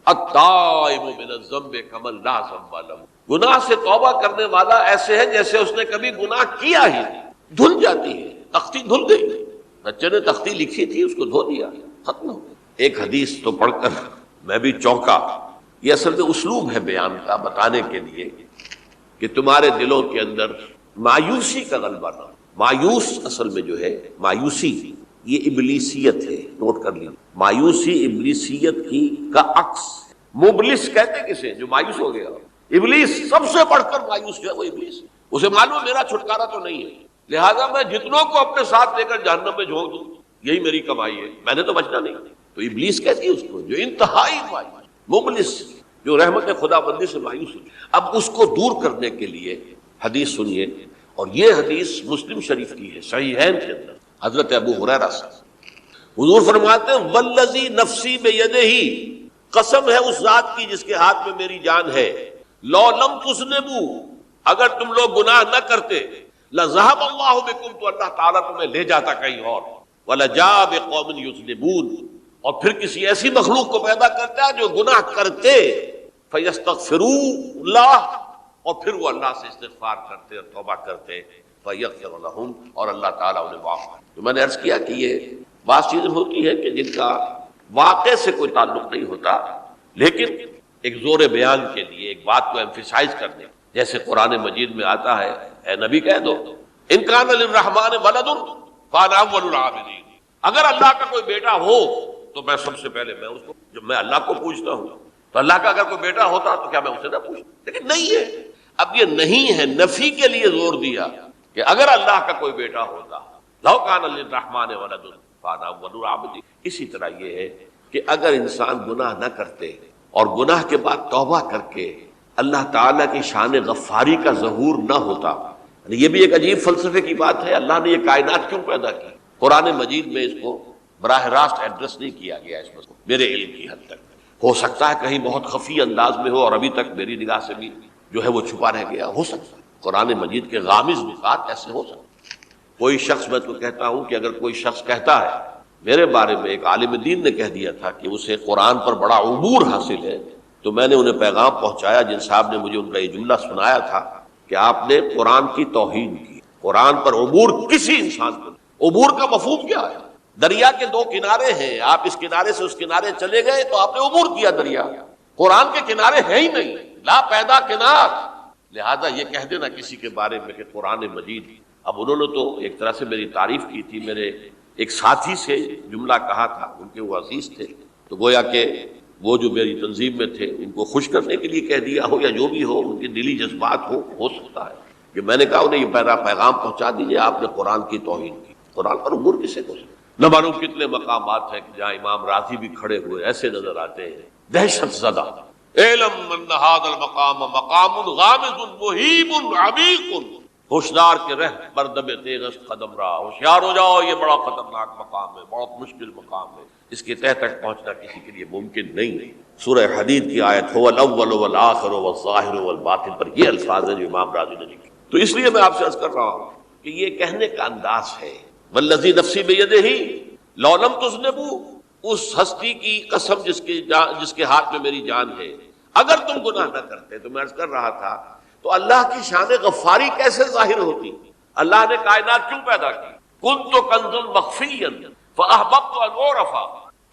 التائب من الذنب کمن لا ذنب له. گناہ سے توبہ کرنے والا ایسے ہے جیسے اس نے کبھی گناہ کیا ہی نہیں. دھل جاتی ہے، تختی دھل گئی. بچے نے تختی لکھی تھی، اس کو دھو دیا، ختم ہو گئی. ایک حدیث تو پڑھ کر میں بھی چونکا. یہ اصل میں اسلوب ہے بیان کا، بتانے کے لیے کہ تمہارے دلوں کے اندر مایوسی کا غلبہ نہ ہو. مایوس اصل میں جو ہے مایوسی یہ ابلیسیت ہے، نوٹ کر لیجیے. مایوسی ابلیسیت کی کا عکس. مبلس کہتے کسے جو مایوس ہو گیا. ابلیس سب سے بڑھ کر مایوس جو ہے وہ ابلیس. اسے معلوم میرا چھٹکارا تو نہیں ہے، لہذا میں جتنوں کو اپنے ساتھ لے کر جہنم میں جھونک دوں یہی میری کمائی ہے، میں نے تو بچنا نہیں. تو ابلیس کہتی ہے اس کو جو انتہائی مایوس، مبلس، جو رحمت خدا بندی سے مایوس ہو. اب اس کو دور کرنے کے لیے حدیث سنیے، اور یہ حدیث مسلم شریف کی ہے صحیحین کے اندر. حضرت ابو ہریرہ سے حضور فرماتے ہیں والذی نفسی بیدہ، قسم ہے اس ذات کی جس کے ہاتھ میں میری جان ہے، لو لم تذنبوا، اگر تم لوگ گناہ نہ کرتے، لذهب اللہ بکم، تو اللہ تعالیٰ تمہیں لے جاتا کہیں اور، ولجاء بقوم یذنبون، اور پھر کسی ایسی مخلوق کو پیدا کرتا ہے جو گناہ کرتے، فیستغفروا اللہ، اور پھر وہ اللہ سے استغفار کرتے اور توبہ کرتے، فیغفر لہم، اور اللہ تعالیٰ انہیں معاف کرتے. تو میں نے عرض کیا کہ یہ بعض چیزیں ہوتی ہیں کہ جن کا واقع سے کوئی تعلق نہیں ہوتا، لیکن ایک زور بیان کے لیے ایک بات کو ایمفیسائز کرنے، جیسے قرآن مجید میں آتا ہے اے نبی کہہ دو ان کان للرحمن ولد فانا اول العابدین، اگر اللہ کا کوئی بیٹا ہو تو میں سب سے پہلے میں اس کو، جب میں اللہ کو پوچھتا ہوں تو اللہ کا اگر کوئی بیٹا ہوتا تو کیا میں اسے نہ پوچھتا؟ لیکن نہیں ہے. اب یہ نہیں ہے، نفی کے لیے زور دیا کہ اگر اللہ کا کوئی بیٹا ہوتا، لو کان للرحمن ولد فانا اول العابدین. اسی طرح یہ ہے کہ اگر انسان گناہ نہ کرتے اور گناہ کے بعد توبہ کر کے اللہ تعالیٰ کی شان غفاری کا ظہور نہ ہوتا. یہ بھی ایک عجیب فلسفے کی بات ہے. اللہ نے یہ کائنات کیوں پیدا کی؟ قرآن مجید میں اس کو براہ راست ایڈریس نہیں کیا گیا اس وقت میرے علم کی حد تک. ہو سکتا ہے کہیں بہت خفی انداز میں ہو اور ابھی تک میری نگاہ سے بھی جو ہے وہ چھپا رہ گیا، ہو سکتا ہے. قرآن مجید کے غامض نکات ایسے ہو سکتے. کوئی شخص، میں تو کہتا ہوں کہ اگر کوئی شخص کہتا ہے میرے بارے میں، ایک عالم دین نے کہہ دیا تھا کہ اسے قرآن پر بڑا عبور حاصل ہے، تو میں نے انہیں پیغام پہنچایا، جن صاحب نے مجھے ان کا یہ جملہ سنایا تھا کہ آپ نے قرآن کی توہین کی. قرآن پر عبور کسی انسان کو نہیں. عبور کا مفہوم کیا ہے؟ دریا کے دو کنارے ہیں، آپ اس کنارے سے اس کنارے چلے گئے تو آپ نے عبور کیا دریا. قرآن کے کنارے ہیں ہی نہیں، لا پیدا کنار. لہذا یہ کہہ دینا کسی کے بارے میں کہ قرآن مجید، اب انہوں نے تو ایک طرح سے میری تعریف کی تھی، میرے ایک ساتھی سے جملہ کہا تھا، ان کے وہ عزیز تھے، تو گویا کہ وہ جو میری تنظیم میں تھے ان کو خوش کرنے کے لیے کہہ دیا ہو یا جو بھی ہو، ان کے دلی جذبات ہو سکتا ہے کہ میں نے کہا انہیں یہ پیغام پہنچا دیجیے، آپ نے قرآن کی توہین کی، قرآن پر عبور کسے کو سکتا؟ نہ معلوم کتنے مقامات ہیں کہ جہاں امام راضی بھی کھڑے ہوئے ایسے نظر آتے ہیں دہشت زدہ، اعلم ان ھذا المقام مقام غامض مہیب عمیق، ہوشیار کے رہ بردم تیغ قدم را، ہوشیار ہو جاؤ، یہ بڑا خطرناک مقام ہے، بہت مشکل مقام ہے، اس کی تہ تک پہنچنا کسی کے لیے ممکن نہیں ہے۔ سورہ حدید کی آیت هو الاول والآخر والظاہر والباطن پر یہ الفاظ ہیں جو امام راضی نے لکھے۔ تو اس لیے میں آپ سے عرض کر رہا ہوں کہ یہ کہنے کا انداز ہے، والذی نفسی بیدہ لو لم تذنبوا، اس ہستی کی قسم جس کے ہاتھ میں میری جان ہے، اگر تم گناہ نہ کرتے، تو میں عرض کر رہا تھا تو اللہ کی شان غفاری کیسے ظاہر ہوتی؟ اللہ نے کائنات کیوں پیدا کی؟ کنت کنزا مخفیا فاحببت ان اعرف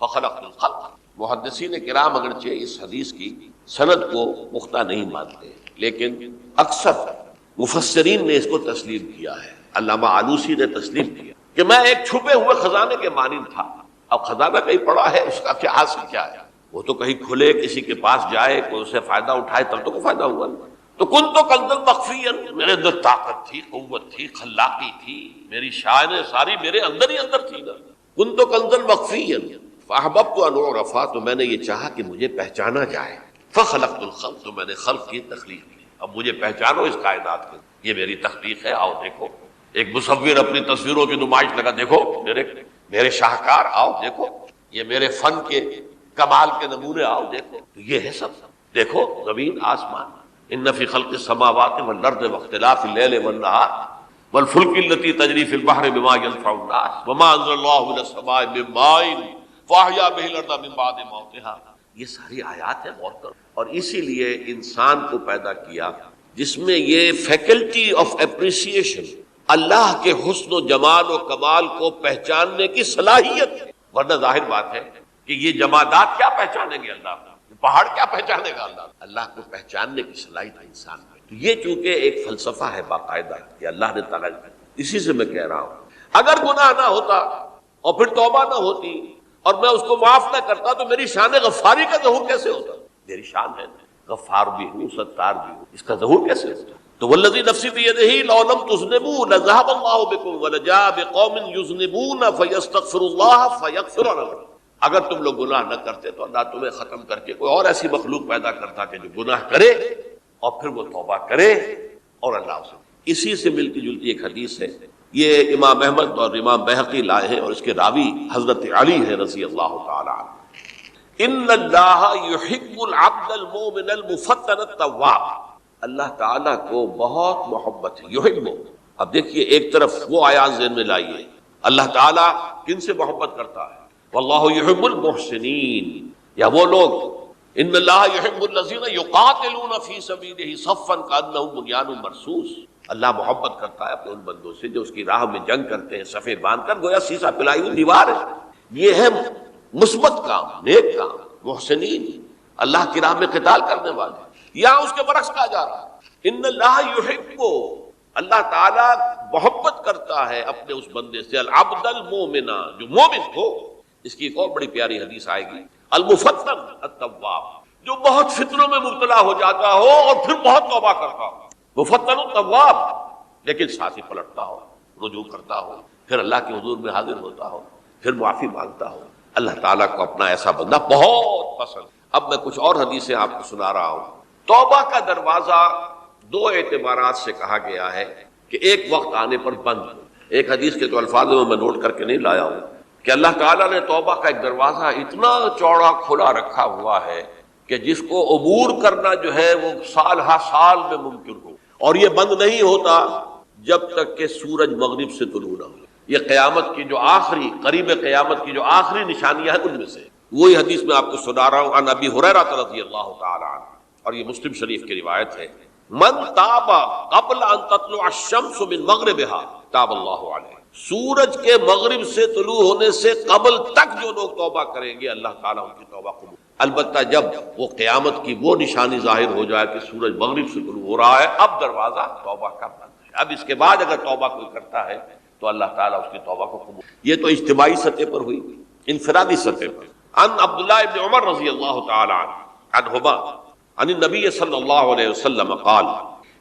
فخلقت الخلق۔ محدثین کرام اگرچہ اس حدیث کی سند کو پختہ نہیں مانتے، لیکن اکثر مفسرین نے اس کو تسلیم کیا ہے۔ علامہ آلوسی نے تسلیم کیا کہ میں ایک چھپے ہوئے خزانے کے مانند تھا۔ اب خزانہ کہیں پڑا ہے، اس کا کیا حاصل کیا ہے؟ وہ تو کہیں کھلے، کسی کے پاس جائے، کوئی اسے فائدہ اٹھائے تب تو کوئی فائدہ ہوا نہیں۔ تو کن تو کنزا مخفیا، میرے اندر طاقت تھی، قوت تھی، خلاقی تھی، میری شان ساری میرے اندر ہی اندر تھی نا۔ کن تو کنزا مخفیا فاحببت ان اعرف، تو میں نے یہ چاہا کہ مجھے پہچانا جائے، فخلقت الخلق، تو میں نے خلق کی تخلیق کی، اب مجھے پہچانو اس کائنات کو، یہ میری تخلیق ہے، آؤ دیکھو۔ ایک مصور اپنی تصویروں کی نمائش لگا، دیکھو میرے شاہکار، آؤ دیکھو، یہ میرے فن کے کمال کے نمونے، آؤ دیکھو۔ تو یہ ہے سب، دیکھو زمین آسمان، ان فی خلق السماوات والارض واختلاف اللیل والنہار والفلک التی تجری فی البحر بما ینفع الناس وما انزل اللہ من السماء من ماء فاحیا بہ الارض من بعد موتها، یہ ساری آیات ہیں، غور کرو۔ اور اسی لیے انسان کو پیدا کیا جس میں یہ فیکلٹی آف اپریسیشن، اللہ کے حسن و جمال و کمال کو پہچاننے کی صلاحیت ہے، ورنہ ظاہر بات ہے کہ یہ جمادات کیا پہچانیں گے اللہ کو، پہاڑ کیا پہچانے گا اللہ کو پہچاننے کی صلاحیت انسان میں۔ تو یہ چونکہ ایک فلسفہ ہے باقاعدہ کہ اللہ نے تعالیٰ، اسی سے میں کہہ رہا ہوں اگر گناہ نہ ہوتا اور پھر توبہ نہ ہوتی اور میں اس کو معاف نہ کرتا تو میری شان غفاری کا ظہور کیسے ہوتا؟ میری شان ہے، غفار بھی ہوں، ستار بھی ہوں، اس کا ظہور کیسے ہوتا؟ تو والذی نفسی بیدہ لو لم تذنبوا لذهب اللہ بکم ولجاء بقوم یذنبون فیستغفروا اللہ فیغفر لهم، اگر تم لوگ گناہ نہ کرتے تو اللہ تمہیں ختم کر کے کوئی اور ایسی مخلوق پیدا کرتا کہ جو گناہ کرے اور پھر وہ توبہ کرے اور اللہ اسے۔ اسی سے ملتی جلتی ایک حدیث ہے، یہ امام احمد اور امام بہقی لائے ہیں، اور اس کے راوی حضرت علی ہے رضی اللہ تعالی عنہ۔ ان اللہ یحب العبد المؤمن المفتن التواب، اللہ تعالیٰ کو بہت محبت ہے، یحب۔ اب دیکھیے ایک طرف وہ آیات ذہن میں لائیے، اللہ تعالیٰ کن سے محبت کرتا ہے؟ واللہ یحب المحسنین، یا وہ لوگ ان اللہ یحب الذین یقاتلون فی سبیلہ صفا کانہم بنیان مرصوص، اللہ محبت کرتا ہے اپنے ان بندوں سے جو اس کی راہ میں جنگ کرتے ہیں صفے باندھ کر، گویا سیسا پلائی ہوئی دیوار ہے۔ یہ ہے مثبت کام، نیک کام، محسنین، اللہ کی راہ میں قتال کرنے والے۔ یہاں اس کے برعکس کہا جا رہا ہے ان اللہ یحب، اللہ تعالیٰ محبت کرتا ہے اپنے اس بندے سے، العبد المومن، جو مومن ہو۔ اس کی ایک اور بڑی پیاری حدیث آئے گی، المفتن التواب، جو بہت فتنوں میں مبتلا ہو جاتا ہو اور پھر بہت توبہ کرتا ہو، مفتن التواب، لیکن ساتھ ہی پلٹتا ہو، رجوع کرتا ہو، پھر اللہ کے حضور میں حاضر ہوتا ہو، پھر معافی مانگتا ہو۔ اللہ تعالیٰ کو اپنا ایسا بندہ بہت پسند۔ اب میں کچھ اور حدیثیں آپ کو سنا رہا ہوں۔ توبہ کا دروازہ دو اعتبارات سے کہا گیا ہے کہ ایک وقت آنے پر بند۔ ایک حدیث کے تو الفاظ میں نوٹ کر کے نہیں لایا ہوں کہ اللہ تعالیٰ نے توبہ کا ایک دروازہ اتنا چوڑا کھلا رکھا ہوا ہے کہ جس کو عبور کرنا جو ہے وہ سال ہا سال میں ممکن ہو، اور یہ بند نہیں ہوتا جب تک کہ سورج مغرب سے طلوع نہ ہو۔ یہ قیامت کی جو آخری، قریب قیامت کی جو آخری نشانیاں ہیں ان میں سے وہی حدیث میں آپ کو سنا رہا ہوں، عن ابی ہریرہ رضی اللہ تعالی عنہ، اور یہ مسلم شریف کی روایت ہے، من تاب قبل ان تطلع الشمس من مغربها تاب اللہ علیہ، سورج کے مغرب سے طلوع ہونے سے قبل تک جو لوگ توبہ کریں گے اللہ تعالیٰ ان کی توبہ قبول۔ البتہ جب وہ قیامت کی وہ نشانی ظاہر ہو جائے کہ سورج مغرب سے طلوع ہو رہا ہے، اب دروازہ توبہ کا بند ہے۔ اب اس کے بعد اگر توبہ کوئی کرتا ہے تو اللہ تعالیٰ اس کی توبہ کو قبول. یہ تو اجتماعی سطح پر ہوئی. انفرادی سطح پر عن عبداللہ ابن عمر رضی اللہ تعالی عنہما عن النبی صلی اللہ علیہ وسلم قال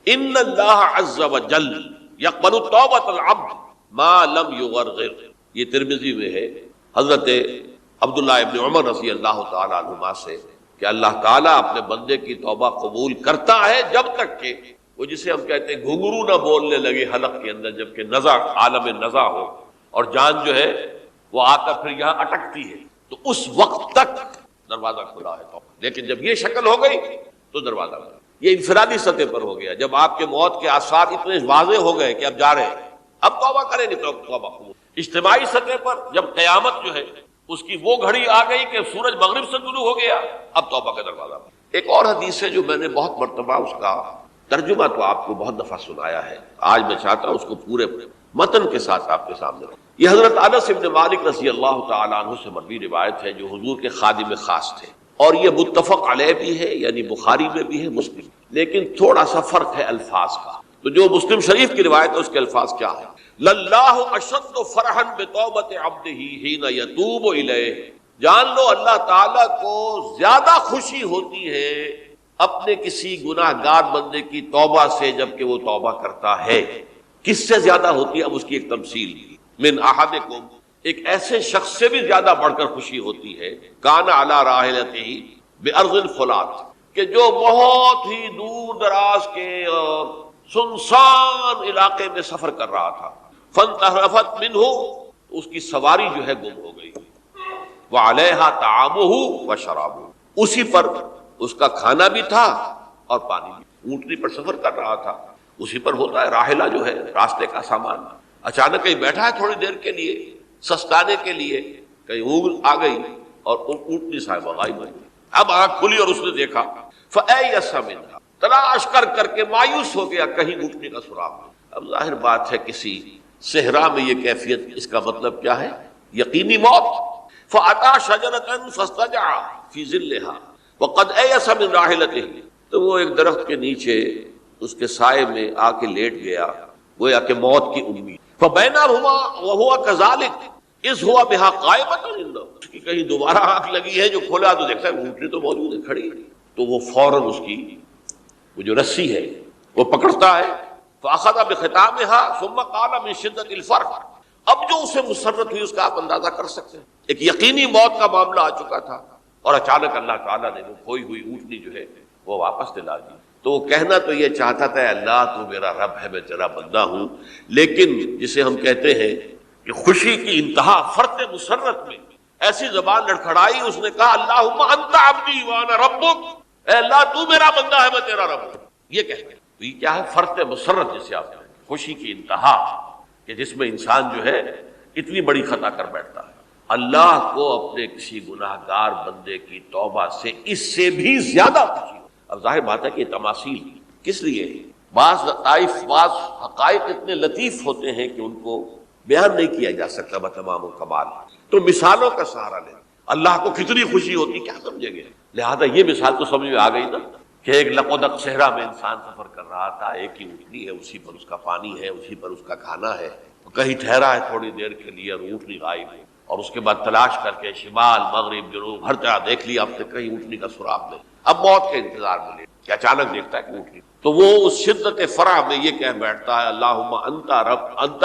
ان اللہ عز وجل یقبل توبۃ العبد ما لم یغرغر. یہ ترمذی میں ہے حضرت عبداللہ ابن عمر رضی اللہ تعالی عنہما سے کہ اللہ تعالیٰ اپنے بندے کی توبہ قبول کرتا ہے جب تک کہ وہ جسے ہم کہتے ہیں گھنگرو نہ بولنے لگے حلق کے اندر، جبکہ نزع عالم نزع ہو اور جان جو ہے وہ آ کر پھر یہاں اٹکتی ہے، تو اس وقت تک دروازہ کھلا ہے توبہ. لیکن جب یہ شکل ہو گئی تو دروازہ کھلا. یہ انفرادی سطح پر ہو گیا. جب آپ کے موت کے آثار اتنے واضح ہو گئے کہ اب جا رہے ہیں، اب توبہ کریں گے تو توبہ قبول. اجتماعی سطح پر جب قیامت جو ہے اس کی وہ گھڑی آ گئی کہ سورج مغرب سے طلوع ہو گیا، اب توبہ کا دروازہ. ایک اور حدیث ہے جو میں نے بہت مرتبہ اس کا ترجمہ تو آپ کو بہت دفعہ سنایا ہے، آج میں چاہتا ہوں اس کو پورے متن کے ساتھ آپ کے سامنے رکھوں. یہ حضرت انس بن مالک رضی اللہ تعالیٰ عنہ سے مروی روایت ہے جو حضور کے خادم خاص تھے، اور یہ متفق علیہ بھی ہے، یعنی بخاری میں بھی ہے، مسلم، لیکن تھوڑا سا فرق ہے الفاظ کا. تو جو مسلم شریف کی روایت ہے اس کے الفاظ کیا ہے؟ للہ اشد فرحا بتوبۃ عبدہ حین یتوب الیہ. جان لو اللہ تعالیٰ کو زیادہ خوشی ہوتی ہے اپنے کسی گناہ گار بندے کی توبہ سے جبکہ وہ توبہ کرتا ہے. کس سے زیادہ ہوتی ہے؟ اب اس کی ایک تمثیل دی. من احدکم، ایک ایسے شخص سے بھی زیادہ بڑھ کر خوشی ہوتی ہے کان علی راحلتہ بارض الفلات، کہ جو بہت ہی دور دراز کے سنسان علاقے میں سفر کر رہا تھا. فانتحرفت منہ، اس کی سواری جو ہے گم ہو گئی. وعلیہا طعامہ وشرابہ، اسی پر اس کا کھانا بھی تھا اور پانی بھی. اونٹنی پر سفر کر رہا تھا، اسی پر ہوتا ہے راحلہ جو ہے راستے کا سامان. اچانک کہیں بیٹھا ہے تھوڑی دیر کے لیے سستانے کے لیے، کہیں اونگ آ گئی اور اونٹنی صاحبہ غائب ہو گئی. اب آنکھ کھلی اور اس نے دیکھا فَأَيَّسَ مِنْهَا، تلاش کر کر کے مایوس ہو گیا کہیں اونٹنی کا سراغ. اب ظاہر بات ہے کسی صحرا میں یہ کیفیت، اس کا مطلب کیا ہے؟ یقینی موت. فَأَتَى شَجَرَةً فَاسْتَجَعَ فِي ظِلِّهَا وَقَدْ أَيَسَ مِنْ رَاحِلَتِهِ. تو وہ ایک درخت کے نیچے اس کے سائے میں آ کے لیٹ گیا، گویا کہ موت کی امید. فَبَيْنَهُمَا وَهُوَ كَذَلِكَ إِذْ هُوَ بِهَا قَائِمَةٌ عِندَهُ. اس کی کہیں دوبارہ آنکھ لگی ہے، جو کھولا تو دیکھتا ہے اونٹنی تو موجود ہے، کھڑی ہے. تو وہ فوراً اس کی وہ جو رسی ہے وہ پکڑتا ہے. فَأَخَذَ بِخِتَامِهَا ثُمَّ قَالَ مِنْ شِدَّةِ الْفَرْحِ. اب جو اسے مسرت ہوئی اس کا آپ اندازہ کر سکتے ہیں. ایک یقینی موت کا معاملہ آ چکا تھا اور اچانک اللہ تعالیٰ نے وہ کھوئی ہوئی اونٹنی جو ہے وہ واپس دلا دی. تو وہ کہنا تو یہ چاہتا تھا اللہ تو میرا رب ہے، میں تیرا بندہ ہوں، لیکن جسے ہم کہتے ہیں کہ خوشی کی انتہا فرط مسرت میں ایسی زبان لڑکھڑائی، اس نے کہا اللہم انت عبدی وانا ربک، اے اللہ تو میرا بندہ ہے میں تیرا رب ہوں. یہ کہتے ہیں تو یہ کیا ہے؟ فرط مسرت جسے آپ کہتے ہیں، خوشی کی انتہا، کہ جس میں انسان جو ہے اتنی بڑی خطا کر بیٹھتا ہے. اللہ کو اپنے کسی گناہ گار بندے کی توبہ سے اس سے بھی زیادہ خوشی ہو. اب ظاہر بات ہے کہ تماثیل کس لیے؟ بعض لطائف، بعض حقائق اتنے لطیف ہوتے ہیں کہ ان کو بیان نہیں کیا جا سکتا بتمام کمال. تو مثالوں کا سہارا لیں. اللہ کو کتنی خوشی ہوتی کیا سمجھیں گے؟ لہذا یہ مثال تو سمجھ میں آ گئی نا کہ ایک لقودق صحرا میں انسان سفر کر رہا تھا، ایک ہی اونٹنی ہے، اسی پر اس کا پانی ہے، اسی پر اس کا کھانا ہے. کہیں ٹھہرا ہے تھوڑی دیر کے لیے اور اونٹنی غائب ہے، اور اس کے بعد تلاش کر کے شمال مغرب جنوب ہر طرح دیکھ لیا، اب تک کہیں اونٹنی کا سراغ نہیں. اب موت کے انتظار میں لے کہ اچانک دیکھتا ہے کہ اونٹنی. تو وہ اس شدت فرح میں یہ کہہ بیٹھتا ہے اللہم انت رب انت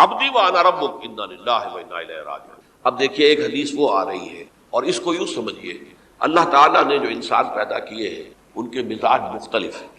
عبدی وانا ربک انا للہ و انا الیہ راجعون. اب دیکھیے ایک حدیث وہ آ رہی ہے اور اس کو یوں سمجھیے، اللہ تعالیٰ نے جو انسان پیدا کیے ہیں ان کے مزاج مختلف ہیں.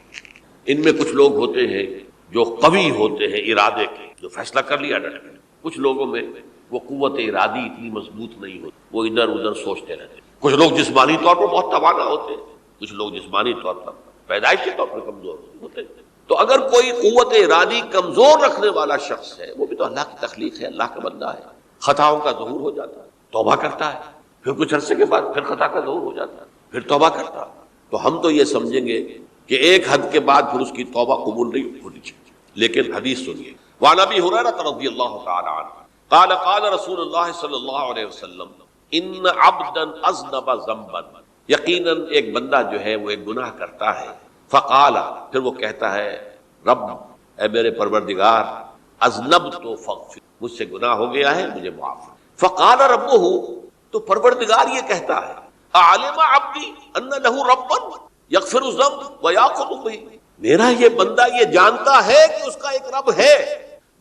ان میں کچھ لوگ ہوتے ہیں جو قوی ہوتے ہیں ارادے کے، جو فیصلہ کر لیا ڈٹ گئے. کچھ لوگوں میں وہ قوت ارادی اتنی مضبوط نہیں ہوتی، وہ ادھر ادھر سوچتے رہتے. کچھ لوگ جسمانی طور پر بہت توانا ہوتے ہیں، کچھ لوگ جسمانی طور پر پیدائشی طور پر کمزور ہوتے ہیں. تو اگر کوئی قوت ارادی کمزور رکھنے والا شخص ہے، وہ بھی تو اللہ کی تخلیق ہے، اللہ کا بندہ ہے، خطاؤں کا ظہور ہو جاتا ہے، توبہ کرتا ہے، پھر کچھ عرصے کے بعد پھر خطا کا ظہور ہو جاتا ہے، پھر توبہ کرتا ہے. تو ہم تو یہ سمجھیں گے کہ ایک حد کے بعد پھر اس کی توبہ قبول نہیں ہونی چاہیے. لیکن حدیث سنیے. وعن ابی ہریرہ رضی اللہ تعالی عنہ قال قال رسول اللہ صلی اللہ علیہ وسلم ان عبدا اذنب ذنبا، یقیناً ایک بندہ جو ہے وہ ایک گناہ کرتا ہے. فقال، پھر وہ کہتا ہے رب اے میرے پروردگار اذنبت فاغفر، مجھ سے گناہ ہو گیا ہے، مجھے معاف کر۔ فقال ربہ، تو پروردگار یہ کہتا ہے، اعلم عبدی ان لہ ربا یغفر الذنب ویاخذ بہ، میرا یہ بندہ یہ جانتا ہے کہ اس کا ایک رب ہے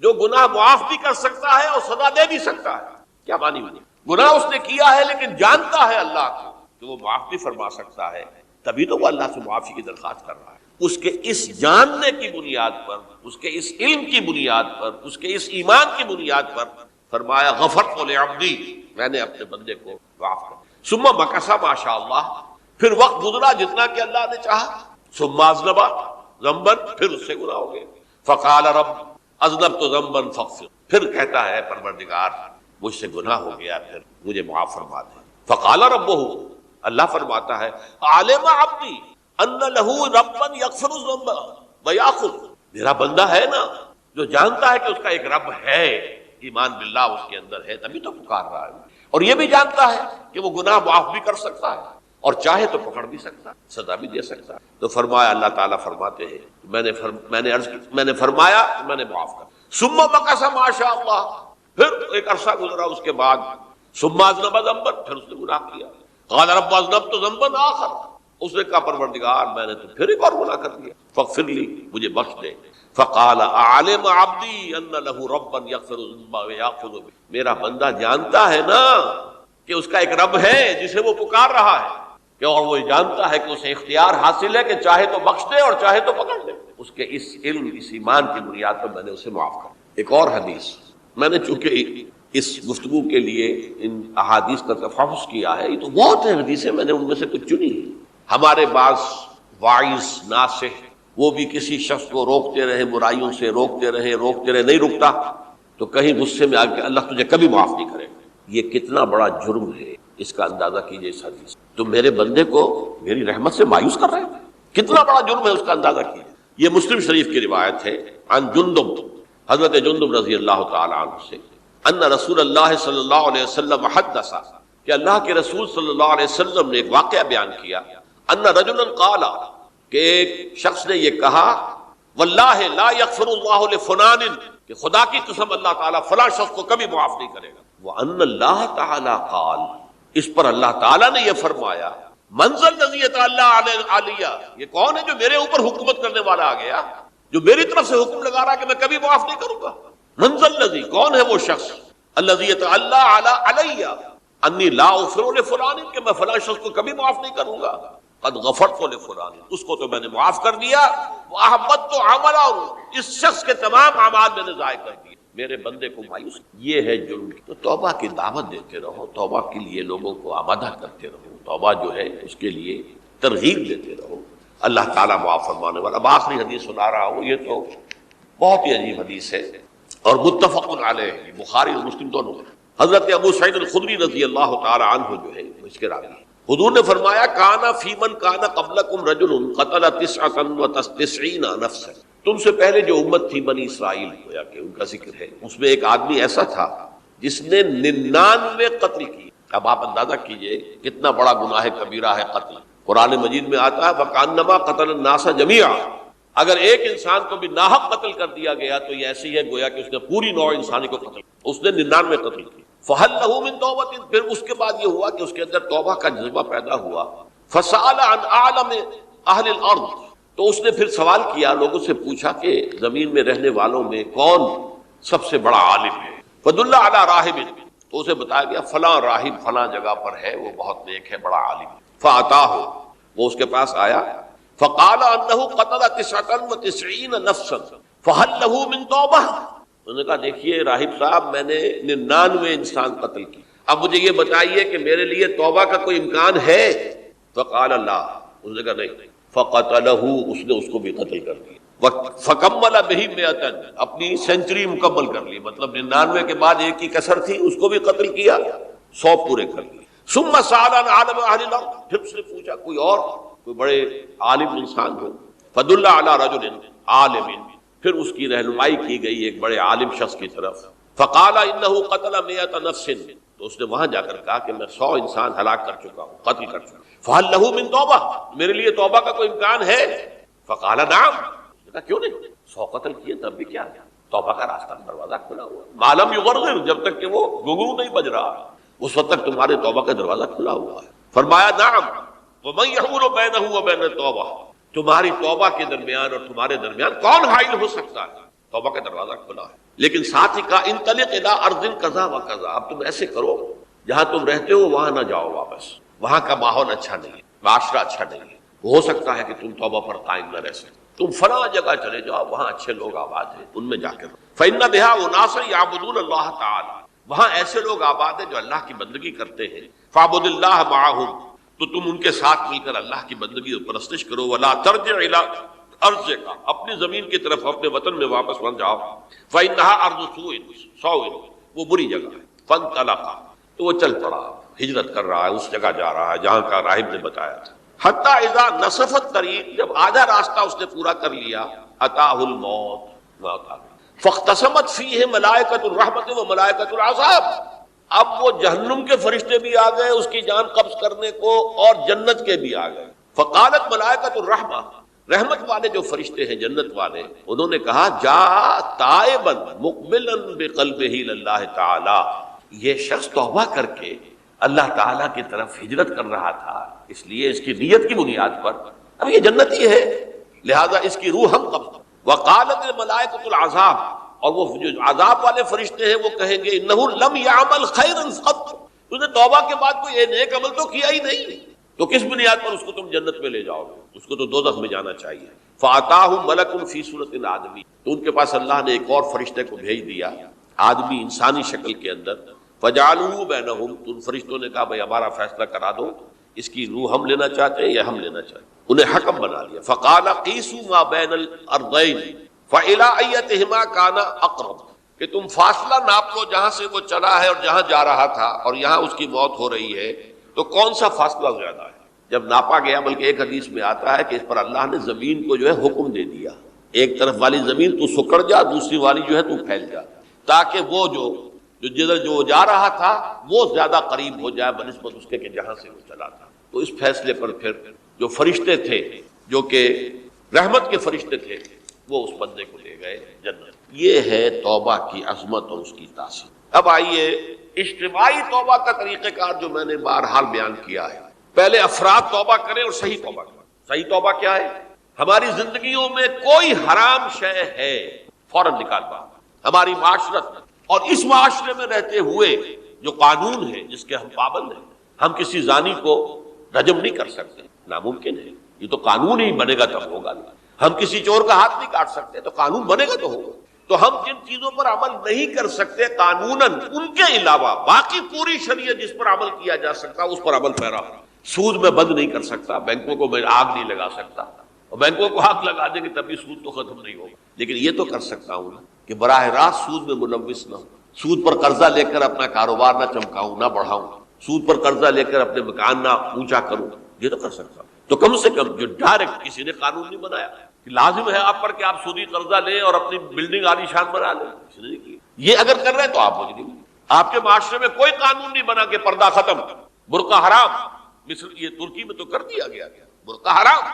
جو گناہ معاف بھی کر سکتا ہے اور سزا دے بھی سکتا ہے۔ کیا معنی بنی؟ گناہ اس نے کیا ہے لیکن جانتا ہے اللہ کو کہ وہ معاف بھی فرما سکتا ہے، تبھی تو وہ اللہ سے معافی کی درخواست کر رہا ہے۔ اس کے اس جاننے کی بنیاد پر، اس کے اس علم کی بنیاد پر، اس کے اس ایمان کی بنیاد پر فرمایا غفرت لعبدی، میں نے اپنے بندے کو معاف کر دیا۔ ثم مکث ما شاء اللہ، پھر وقت گزرا جتنا کہ اللہ نے چاہا۔ ثم اذنب ذنبا، پھر اس سے گناہ ہو گئے۔ فقال رب اذنبت ذنبا فاغفر، پھر کہتا ہے پروردگار مجھ سے گناہ ہو گیا، پھر مجھے معاف فرما دے۔ فقال ربہ، اللہ فرماتا ہے عالم عبدی ان لہ ربا یغفر الذنب ویاخذ، میرا بندہ ہے نا جو جانتا ہے کہ اس کا ایک رب ہے، ایمان باللہ اس کے اندر ہے، تبھی تو پکار رہا ہے، اور یہ بھی جانتا ہے کہ وہ گناہ معاف بھی کر سکتا ہے اور چاہے تو پکڑ بھی سکتا ہے، سزا بھی دے سکتا ہے۔ تو فرمایا، اللہ تعالیٰ فرماتے ہیں میں نے فرمایا میں نے معاف کر۔ ثم مکث ما شاء اللہ، پھر ایک عرصہ گزرا اس کے بعد۔ ثم اذنب ذنبا، پھر اس نے گناہ کیا۔ قال رب اذنبت ذنبا آخر، اس نے کہا پروردگار میں نے تو پھر ایک اور گناہ کر دیا، فاغفر لی، مجھے بخش دے۔ فقال اعلم عبدی ان لہ ربا یغفر الذنب ویاخذ بہ، میرا بندہ جانتا ہے نا کہ اس کا ایک رب ہے جسے وہ پکار رہا ہے، کہ اور وہ جانتا ہے کہ اسے اختیار حاصل ہے کہ چاہے تو بخش دے اور چاہے تو پکڑ لے۔ اس کے اس علم، اس ایمان کی بنیاد پر میں نے اسے معاف کر دیا۔ ایک اور حدیث، میں نے چونکہ اس گفتگو کے لیے ان احادیث کا تفحص کیا ہے، یہ تو بہت ہیں حدیثیں، میں نے ان میں سے کچھ چنی ہیں۔ ہمارے بعض واعظ ناصح وہ بھی کسی شخص کو روکتے رہے، برائیوں سے روکتے رہے، نہیں رکتا تو کہیں غصے میں آ کے اللہ تجھے کبھی معاف نہیں کرے گا۔ یہ کتنا بڑا جرم ہے، اس کا اندازہ کیجئے اس حدیث۔ تو میرے بندے کو میری رحمت سے مایوس کر رہے ہیں، کتنا بڑا جرم ہے، اس کا اندازہ کیجئے۔ یہ مسلم شریف کی روایت ہے، عن جندب، حضرت جندب رضی اللہ تعالی عنہ سے، ان رسول اللہ صلی اللہ علیہ وسلم حدث، کہ اللہ کے رسول صلی اللہ علیہ وسلم نے ایک واقعہ بیان کیا، ان رجلا قال، کہ ایک شخص نے یہ کہا، واللہ لا یغفر اللہ لفلان، کہ خدا کی قسم اللہ تعالیٰ فلاں شخص کو کبھی معاف نہیں کرے گا۔ وان اللہ تعالیٰ قال، اس پر اللہ تعالیٰ نے یہ فرمایا، من ذا الذی یتعالی علیہ، یہ کون ہے جو میرے اوپر حکومت کرنے والا آ گیا، جو میری طرف سے حکم لگا رہا کہ میں کبھی معاف نہیں کروں گا۔ من ذا الذی، کون ہے وہ شخص، الذی یتعالی علیہ انی لا اغفر لفلان، کہ میں فلاں شخص کو کبھی معاف نہیں کروں گا۔ قد غفرت لفلان، اس کو تو میں نے معاف کر دیا، واحبطت عملہ، اس شخص کے تمام اعمال میں نے ضائع کر دیے، میرے بندے کو مایوس۔ یہ ہے جرم۔ تو توبہ کی دعوت دیتے رہو، توبہ کے لیے لوگوں کو آمادہ کرتے رہو، توبہ جو ہے اس کے لیے ترغیب دیتے رہو، اللہ تعالیٰ معاف فرمانے والا۔ اب آخری حدیث سنا رہا ہوں، یہ تو بہت ہی عجیب حدیث ہے اور متفق علیہ، بخاری اور مسلم دونوں میں۔ حضرت ابو سعید الخدری رضی اللہ تعالی عنہ جو ہے اس کے راوی، حضور نے فرمایا، کانا فی من کانا قبلکم رجل قتل 99 نفسا، تم سے پہلے جو امت تھی بنی اسرائیل، گویا کہ ان کا ذکر ہے، اس میں ایک آدمی ایسا تھا جس نے 99 قتل کی۔ اب آپ اندازہ کیجئے کتنا بڑا گناہ کبیرہ ہے قتل۔ قرآن مجید میں آتا ہے وَكَأَنَّمَا قَتَلَ النَّاسَ جَمِيعًا، اگر ایک انسان کو بھی ناحق قتل کر دیا گیا تو یہ ایسی ہے گویا کہ اس نے پوری نوع انسانی کو قتل، اس نے 99 قتل کی۔ فَهَلْ لَهُ مِن تَوْبَةٍ، پھر اس کے بعد یہ ہوا کہ اس کے اندر توبہ کا جذبہ پیدا ہوا۔ فَسَأَلَ عَنْ أَعْلَمِ أَهْلِ الْأَرْضِ، تو اس نے پھر سوال کیا، لوگوں سے پوچھا کہ زمین میں رہنے والوں میں کون سب سے بڑا عالم ہے۔ فَدُلَّ عَلَى رَاهِبٍ، تو اسے بتایا گیا فلاں راہب فلاں جگہ پر ہے، وہ بہت نیک ہے، بڑا عالم ہے۔ فَأَتَاهُ، وہ اس کے پاس آیا، فَقَالَ أَنَّهُ قَتَلَ 99 نَفْسًا فَهَلْ لَهُ مِن تَوْبَةٍ، انہوں نے کہا دیکھیے راہب صاحب، میں نے 99 انسان قتل کی، اب مجھے یہ بتائیے کہ میرے لیے توبہ کا کوئی امکان ہے؟ فقال لا، اس نے کہا نہیں۔ فقتلہ، اس نے اس کو بھی قتل کر دیا۔ فکمل بہ 100، اپنی سینچری مکمل کر لی، مطلب 99 کے بعد ایک کی کسر تھی، اس کو بھی قتل کیا، 100 پورے کر لیے۔ ثم سأل عن عالم اہل الارض، پھر اس نے پوچھا کوئی اور، کوئی بڑے عالم انسان ہو۔ فدل علی رجل عالم، پھر اس کی رہنمائی کی گئی ایک بڑے عالم شخص کی طرف۔ فقال انه قتل 100 نفس، تو اس نے وہاں جا کر کہا کہ میں 100 انسان ہلاک کر چکا ہوں، قتل کر چکا ہوں۔ فهل له من توبہ، میرے لیے توبہ کا کوئی امکان ہے؟ فقال نعم، کہا کیوں نہیں، 100 قتل کیے تب بھی کیا، توبہ کا راستہ دروازہ کھلا ہوا، معلوم یغرغر، جب تک کہ وہ گھنگرو نہیں بج رہا اس وقت تک تمہارے توبہ کا دروازہ کھلا ہوا ہے۔ فرمایا نعم ومن یحول بینہ وبین التوبہ، تمہاری توبہ کے درمیان اور تمہارے درمیان کون حائل ہو سکتا ہے؟ توبہ کا دروازہ کھلا ہے۔ لیکن ساتھ ہی کہا انطلق الی ارض کذا و کذا، اب تم ایسے کرو جہاں تم رہتے ہو وہاں نہ جاؤ واپس، وہاں کا ماحول اچھا نہیں ہے، معاشرہ اچھا نہیں ہے، ہو سکتا ہے کہ تم توبہ پر قائم نہ رہ سکتے، تم فلاں جگہ چلے جاؤ وہاں اچھے لوگ آباد ہیں، ان میں جا کے رہو۔ فإن بها اناسا یعبدون اللہ تعالی، وہاں ایسے لوگ آباد ہیں جو اللہ کی بندگی کرتے ہیں، فاعبد اللہ معہم، تو تم ان کے ساتھ مل کر اللہ کی بندگی اور پرستش کرو، ولا ترجع الی ارضک، اپنی زمین کی طرف اپنے وطن میں واپس مت جاؤ، فإنها ارض سوء، وہ بری جگہ ہے۔ فانطلق، تو وہ چل پڑا، ہجرت کر رہا ہے، اس جگہ جا رہا ہے جہاں کا راہب نے بتایا تھا۔ حتی اذا نصف الطریق، جب آدھا راستہ اس نے پورا کر لیا، اتاہ الموت، موت آ گئی، فاختصمت فیہ ملائکۃ الرحمت و ملائکۃ العذاب، اب وہ جہنم کے فرشتے بھی آ گئے اس کی جان قبض کرنے کو اور جنت کے بھی آ گئے۔ فقالت ملائکۃ الرحمہ، رحمت والے جو فرشتے ہیں جنت والے، انہوں نے کہا جا تائبا مقبلا بقلبہ اللہ تعالی، یہ شخص توبہ کر کے اللہ تعالیٰ کی طرف ہجرت کر رہا تھا، اس لیے اس کی نیت کی بنیاد پر اب یہ جنتی ہے، لہذا اس کی روح ہم قبض۔ وقالت الملائکۃ العذاب، اور وہ جو عذاب والے فرشتے ہیں وہ کہیں گے انہ لم یعمل خیرا قط، تو نے توبہ کے بعد کوئی یہ نیک عمل تو کیا ہی نہیں، تو کس بنیاد پر اس کو تم جنت میں لے جاؤ گے؟ اس کو تو دوزخ میں جانا چاہیے۔ فاتاہ ملک فی صورت الآدمی، تو ان کے پاس اللہ نے ایک اور فرشتے کو بھیج دیا آدمی انسانی شکل کے اندر، فجعلوا بینہم، تو ان فرشتوں نے کہا بھائی ہمارا فیصلہ کرا دو، اس کی روح ہم لینا چاہتے ہیں یا ہم لینا چاہتے ہیں، انہیں حکم بنا دیا۔ فقال قیسوا ما بین الارضین فإلی ایتہما کان اقرب، کہ تم فاصلہ ناپ لو جہاں سے وہ چلا ہے اور جہاں جا رہا تھا اور یہاں اس کی موت ہو رہی ہے، تو کون سا فاصلہ زیادہ ہے؟ جب ناپا گیا، بلکہ ایک حدیث میں آتا ہے کہ اس پر اللہ نے زمین کو جو ہے حکم دے دیا، ایک طرف والی زمین تو سکڑ جا، دوسری والی جو ہے تو پھیل جا، تاکہ وہ جدھر جو جا رہا تھا وہ زیادہ قریب ہو جائے بنسبت اس کے کہ جہاں سے وہ چلا تھا۔ تو اس فیصلے پر پھر جو فرشتے تھے جو کہ رحمت کے فرشتے تھے وہ اس بندے کو لے گئے جنت۔ یہ ہے توبہ کی عظمت اور اس کی تاثیر۔ اب آئیے اجتماعی توبہ کا طریقہ کار جو میں نے بہرحال بیان کیا ہے، پہلے افراد توبہ کریں اور صحیح توبہ کریں۔ صحیح توبہ کیا ہے؟ ہماری زندگیوں میں کوئی حرام شے ہے فوراً نکال پا، ہماری معاشرت میں اور اس معاشرے میں رہتے ہوئے جو قانون ہے جس کے ہم پابند ہیں، ہم کسی زانی کو رجم نہیں کر سکتے، ناممکن ہے، یہ تو قانون ہی بنے گا تب ہوگا۔ ہم کسی چور کا ہاتھ نہیں کاٹ سکتے، تو قانون بنے گا تو ہوگا۔ تو ہم جن چیزوں پر عمل نہیں کر سکتے قانوناً، ان کے علاوہ باقی پوری شریعت جس پر عمل کیا جا سکتا اس پر عمل پیرا۔ سود میں بند نہیں کر سکتا، بینکوں کو میں آگ نہیں لگا سکتا، اور بینکوں کو آگ لگا دیں گے تبھی سود تو ختم نہیں ہوگا، لیکن یہ تو کر سکتا ہوں نا کہ براہ راست سود میں ملوث نہ ہوں، سود پر قرضہ لے کر اپنا کاروبار نہ چمکاؤں، نہ بڑھاؤں، سود پر قرضہ لے کر اپنے مکان نہ اونچا کروں، یہ تو کر سکتا ہوں۔ تو کم سے کم جو ڈائریکٹ کسی نے قانون نہیں بنایا کہ لازم ہے آپ پر کہ آپ سودی قرضہ لیں اور اپنی بلڈنگ عالی شان بنا لیں، کسی نے نہیں کی، یہ اگر کر رہے ہیں تو آپ مجرم ہیں۔ آپ کے معاشرے میں کوئی قانون نہیں بنا کہ پردہ ختم، برقع حرام، مصر یہ ترکی میں تو کر دیا گیا برقع حرام،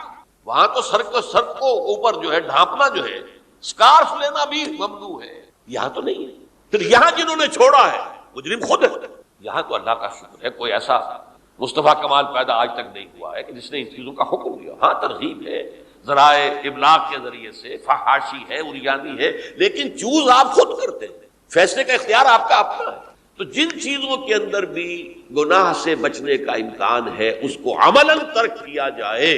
وہاں تو سر کو اوپر جو ہے ڈھانپنا جو ہے، سکارف لینا بھی ممنوع ہے، یہاں تو نہیں ہے۔ پھر یہاں جنہوں نے چھوڑا ہے مجرم خود ہے، یہاں تو اللہ کا شکر ہے کوئی ایسا مصطفیٰ کمال پیدا آج تک نہیں ہوا ہے کہ جس نے ان چیزوں کا حکم دیا۔ ہاں ترغیب ہے، ذرائع ابلاغ کے ذریعے سے، فحاشی ہے، اریانی ہے، لیکن چوز آپ خود کرتے ہیں، فیصلے کا اختیار آپ کا اپنا ہے۔ تو جن چیزوں کے اندر بھی گناہ سے بچنے کا امکان ہے اس کو عملاً ترک کیا جائے،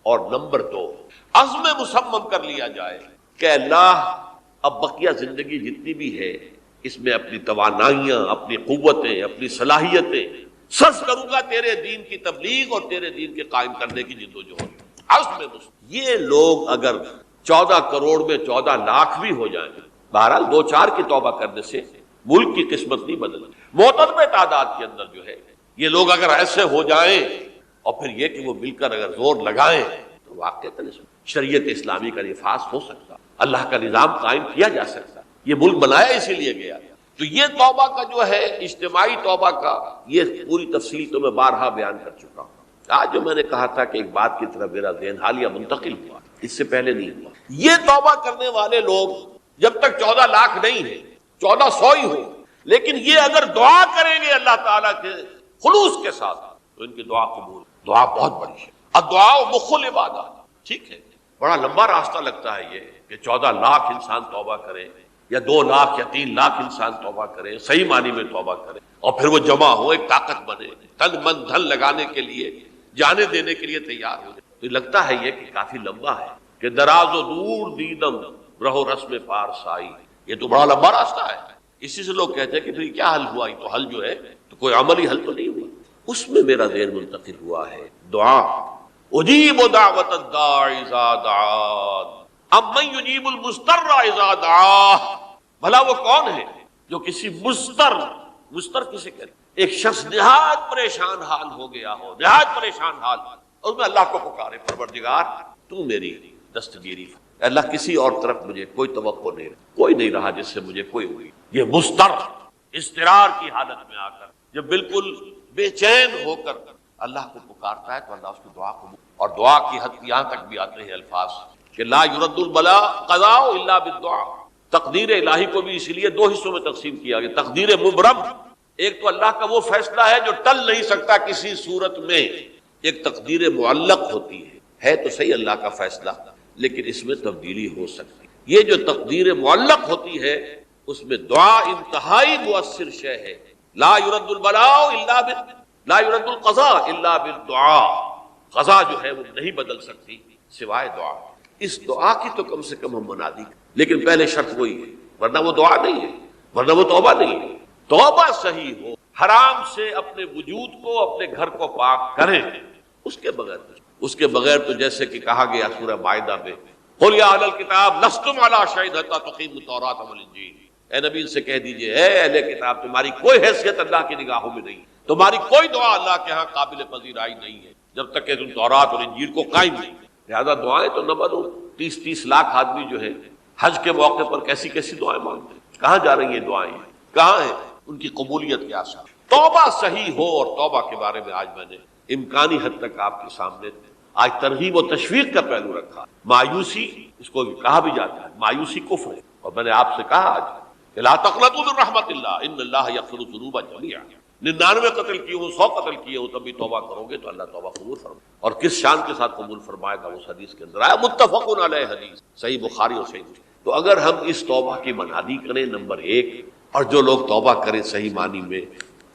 اور نمبر 2 عزم مصمم کر لیا جائے کہ اللہ اب بقیہ زندگی جتنی بھی ہے اس میں اپنی توانائیاں، اپنی قوتیں، اپنی صلاحیتیں صرف کروں گا تیرے دین کی تبلیغ اور تیرے دین کے قائم کرنے کی جدوجہد۔ عزم مصمم، یہ لوگ اگر 14 کروڑ میں 14 لاکھ بھی ہو جائیں، بہرحال 2-4 کی توبہ کرنے سے ملک کی قسمت نہیں بدلتی، معتدل تعداد کے اندر جو ہے یہ لوگ اگر ایسے ہو جائیں اور پھر یہ کہ وہ مل کر اگر زور لگائیں تو واقعتاً شریعت اسلامی کا نفاذ ہو سکتا، اللہ کا نظام قائم کیا جا سکتا۔ یہ ملک بنایا اسی لیے گیا۔ تو یہ توبہ کا جو ہے اجتماعی توبہ کا یہ پوری تفصیل تو میں بارہا بیان کر چکا ہوں۔ آج جو میں نے کہا تھا کہ ایک بات کی طرف میرا ذہن حالیہ منتقل ہوا، اس سے پہلے نہیں ہوا۔ یہ توبہ کرنے والے لوگ جب تک 14 لاکھ نہیں ہے، 1400 ہی ہو، لیکن یہ اگر دعا کریں گے اللہ تعالیٰ کے خلوص کے ساتھ تو ان کی دعا قبول۔ دعا بہت بڑی ہے، الدعاء مخ العبادات، ٹھیک ہے، بڑا لمبا راستہ لگتا ہے یہ کہ 14 لاکھ انسان توبہ کرے یا 2 لاکھ یا 3 لاکھ انسان توبہ کرے، صحیح معنی میں توبہ کرے، اور پھر وہ جمع ہو، ایک طاقت بنے، تن من دھن لگانے کے لیے، جانے دینے کے لیے تیار ہو جائے۔ تو لگتا ہے یہ کہ کافی لمبا ہے کہ دراز و دور دیدم رہو رسم پارس آئی، یہ تو بڑا لمبا راستہ ہے۔ اسی سے لوگ کہتے ہیں کہ پھر کیا حل ہوا؟ تو حل جو ہے تو کوئی عملی حل تو نہیں ہوا، اس میں میرا ذہن منتقل ہوا ہے دعا۔ اجیب دعوت الداعی اذا دعان امن یجیب المضطر اذا دعاہ، بھلا وہ کون ہے جو کسی مضطر کسے کہتے ہیں؟ ایک شخص نہایت پریشان حال ہو گیا ہو، نہایت پریشان حال، اور میں اللہ کو پکارے، پروردگار تو میری دستگیری، اللہ کسی اور طرف مجھے کوئی توقع نہیں رہا، کوئی نہیں رہا جس سے مجھے کوئی ہوئی۔ یہ مضطر اضطرار کی حالت میں آ کر جب بالکل بے چین ہو کر اللہ کو پکارتا ہے تو اللہ اس کی دعا کو، اور دعا کی حد یہاں تک بھی آتے ہیں الفاظ کہ لا یرد البلاء قضاء الا بالدعاء۔ تقدیر الہی کو بھی اسی لیے 2 حصوں میں تقسیم کیا گیا، تقدیر مبرم، ایک تو اللہ کا وہ فیصلہ ہے جو ٹل نہیں سکتا کسی صورت میں، ایک تقدیر معلق ہوتی ہے تو صحیح اللہ کا فیصلہ لیکن اس میں تبدیلی ہو سکتی ہے۔ یہ جو تقدیر معلق ہوتی ہے اس میں دعا انتہائی مؤثر شے ہے، لا یرد البلاء الا لا یرد القضاء الا بالدعاء، قضا جو ہے وہ نہیں بدل سکتی سوائے دعا۔ اس دعا کی تو کم سے کم ہم منادی کریں، لیکن پہلے شرط وہی ہے، ورنہ وہ دعا نہیں ہے، ورنہ وہ توبہ نہیں ہے۔ توبہ صحیح ہو، حرام سے اپنے وجود کو، اپنے گھر کو پاک کریں، اس کے بغیر تو جیسے کہ کہا گیا سورہ مائدہ میں، قل یا اہل الکتاب لستم علی شیء حتی تقیموا التوراۃ والانجیل، اے نبی ان سے کہہ دیجئے اے اہل کتاب تمہاری کوئی حیثیت اللہ کی نگاہوں میں نہیں، تمہاری کوئی دعا اللہ کے ہاں قابل پذیرائی نہیں ہے جب تک کہ تم تورات اور انجیل کو قائم نہیں۔ لہذا دعائیں تو نہ بنو، 30 لاکھ آدمی جو ہے حج کے موقع پر کیسی کیسی دعائیں مانگتے ہیں، کہاں جا رہی ہیں دعائیں، کہاں ہیں ان کی قبولیت کے آثار؟ توبہ صحیح ہو، اور توبہ کے بارے میں آج میں نے امکانی حد تک آپ کے سامنے آج ترغیب و تشویق کا پہلو رکھا۔ مایوسی، اس کو کہا بھی جاتا ہے مایوسی کفر ہے، اور میں نے آپ سے کہا آج کہ لا تقنطوا من رحمت اللہ ان اللہ یغفر الذنوب جميعا، 99 قتل کیے ہوں، 100 قتل کیے ہوں، تب بھی توبہ کرو گے تو اللہ توبہ قبول فرمائے، اور کس شان کے ساتھ قبول فرمائے گا اس حدیث کے اندر آیا، متفق علیہ حدیث، صحیح بخاری اور صحیح مسلم۔ تو اگر ہم اس توبہ کی منادی کریں نمبر 1، اور جو لوگ توبہ کریں صحیح معنی میں،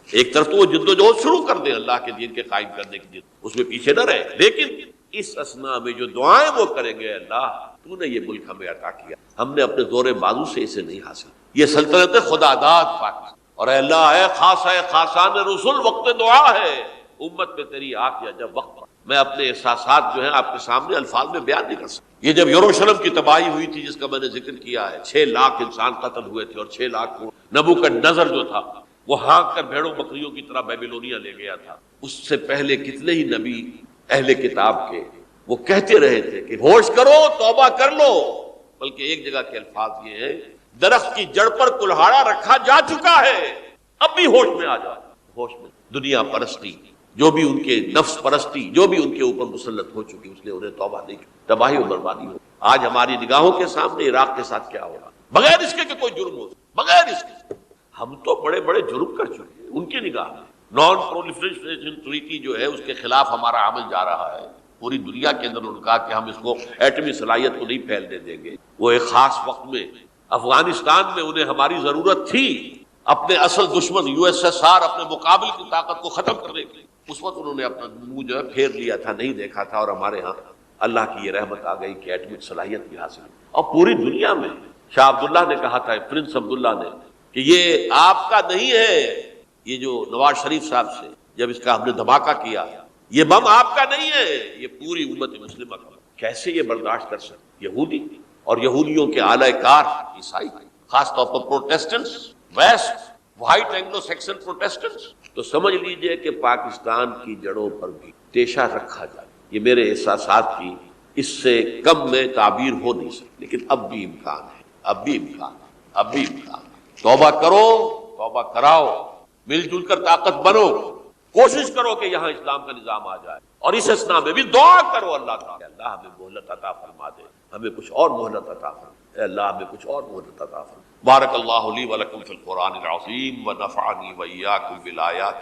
ایک طرف تو وہ جد و جہد شروع کر دیں اللہ کے دین کے قائم کرنے کی جد، اس میں پیچھے نہ رہے، لیکن اس اثناء میں جو دعائیں وہ کریں گے، اللہ تو نے یہ ملک ہمیں عطا کیا، ہم نے اپنے زور بازو سے اسے نہیں حاصل، یہ سلطنت خدا داد پاکستان، اور اے اللہ اے خاصان رسول وقت دعا ہے، امت پہ تیری آنکھ یا جب وقت، میں اپنے احساسات جو ہیں آپ کے سامنے الفاظ میں بیان نہیں کر سکتا۔ یہ جب یروشلم کی تباہی ہوئی تھی جس کا میں نے ذکر کیا ہے، 6 لاکھ انسان قتل ہوئے تھے، اور 6 لاکھ کو نبوکدنضر جو تھا وہ ہانک کر بھیڑوں بکریوں کی طرح بیبیلونیا لے گیا تھا۔ اس سے پہلے کتنے ہی نبی اہل کتاب کے وہ کہتے رہے تھے کہ ہوش کرو، توبہ کر لو، بلکہ ایک جگہ کے الفاظ یہ ہیں، درخت کی جڑ پر کلہاڑا رکھا جا چکا ہے، اب بھی ہوش میں آ جاؤ۔ ہوش میں دنیا پرستی، جو بھی ان کے نفس پرستی جو بھی ان کے اوپر مسلط ہو چکی، اس نے انہیں توبہ نہیں کی، تباہی و بربادی ہو۔ آج ہماری نگاہوں کے سامنے عراق کے ساتھ کیا ہو رہا، بغیر اس کے کہ کوئی جرم ہو، بغیر اس کے ہم تو بڑے بڑے جرم کر چکے ہیں ان کی نگاہ میں۔ نان پرولیفریشن ٹریٹی جو ہے اس کے خلاف ہمارا عمل جا رہا ہے پوری دنیا کے اندر، انہوں نے کہا کہ ہم اس کو ایٹمی صلاحیت کو نہیں پھیلنے دیں گے۔ وہ ایک خاص وقت میں افغانستان میں انہیں ہماری ضرورت تھی اپنے اصل دشمن USSR اپنے مقابل کی طاقت کو ختم کرنے کے لیے، اس وقت انہوں نے اپنا منہ جو ہے پھیر لیا تھا، نہیں دیکھا تھا، اور ہمارے ہاں اللہ کی یہ رحمت آ گئی کہ ایٹمی صلاحیت بھی حاصل ہوئی۔ اور پوری دنیا میں شاہ عبداللہ نے کہا تھا، پرنس عبداللہ نے، کہ یہ آپ کا نہیں ہے، یہ جو نواز شریف صاحب سے جب اس کا ہم نے دھماکہ کیا، یہ بم آپ کا نہیں ہے، یہ پوری امت مسلمہ کا۔ کیسے یہ برداشت کر سکتے یہودی اور یہودیوں کے اعلی کار عیسائی، خاص طور پر Protestants, west white Anglo Saxon Protestants? تو سمجھ لیجئے کہ پاکستان کی جڑوں پر بھی تیشہ رکھا جائے، یہ میرے احساسات کی اس سے کم میں تعبیر ہو نہیں سکتی، لیکن اب بھی امکان ہے، اب بھی امکان ہے، اب بھی امکان ہے۔ توبہ کرو، توبہ کراؤ، مل جل کر طاقت بنو، کوشش کرو کہ یہاں اسلام کا نظام آ جائے، اور اس اسنا میں بھی دعا کرو اللہ تعالی اللہ ہمیں مہلت عطا فرما دے، ہمیں کچھ اور مہلت عطا فرما۔ اے اللہ ہمیں کچھ اور مدد عطا فرما۔ بارک اللہ لی ولکم فی القرآن العظیم ونفعنی وإیاکم بالآیات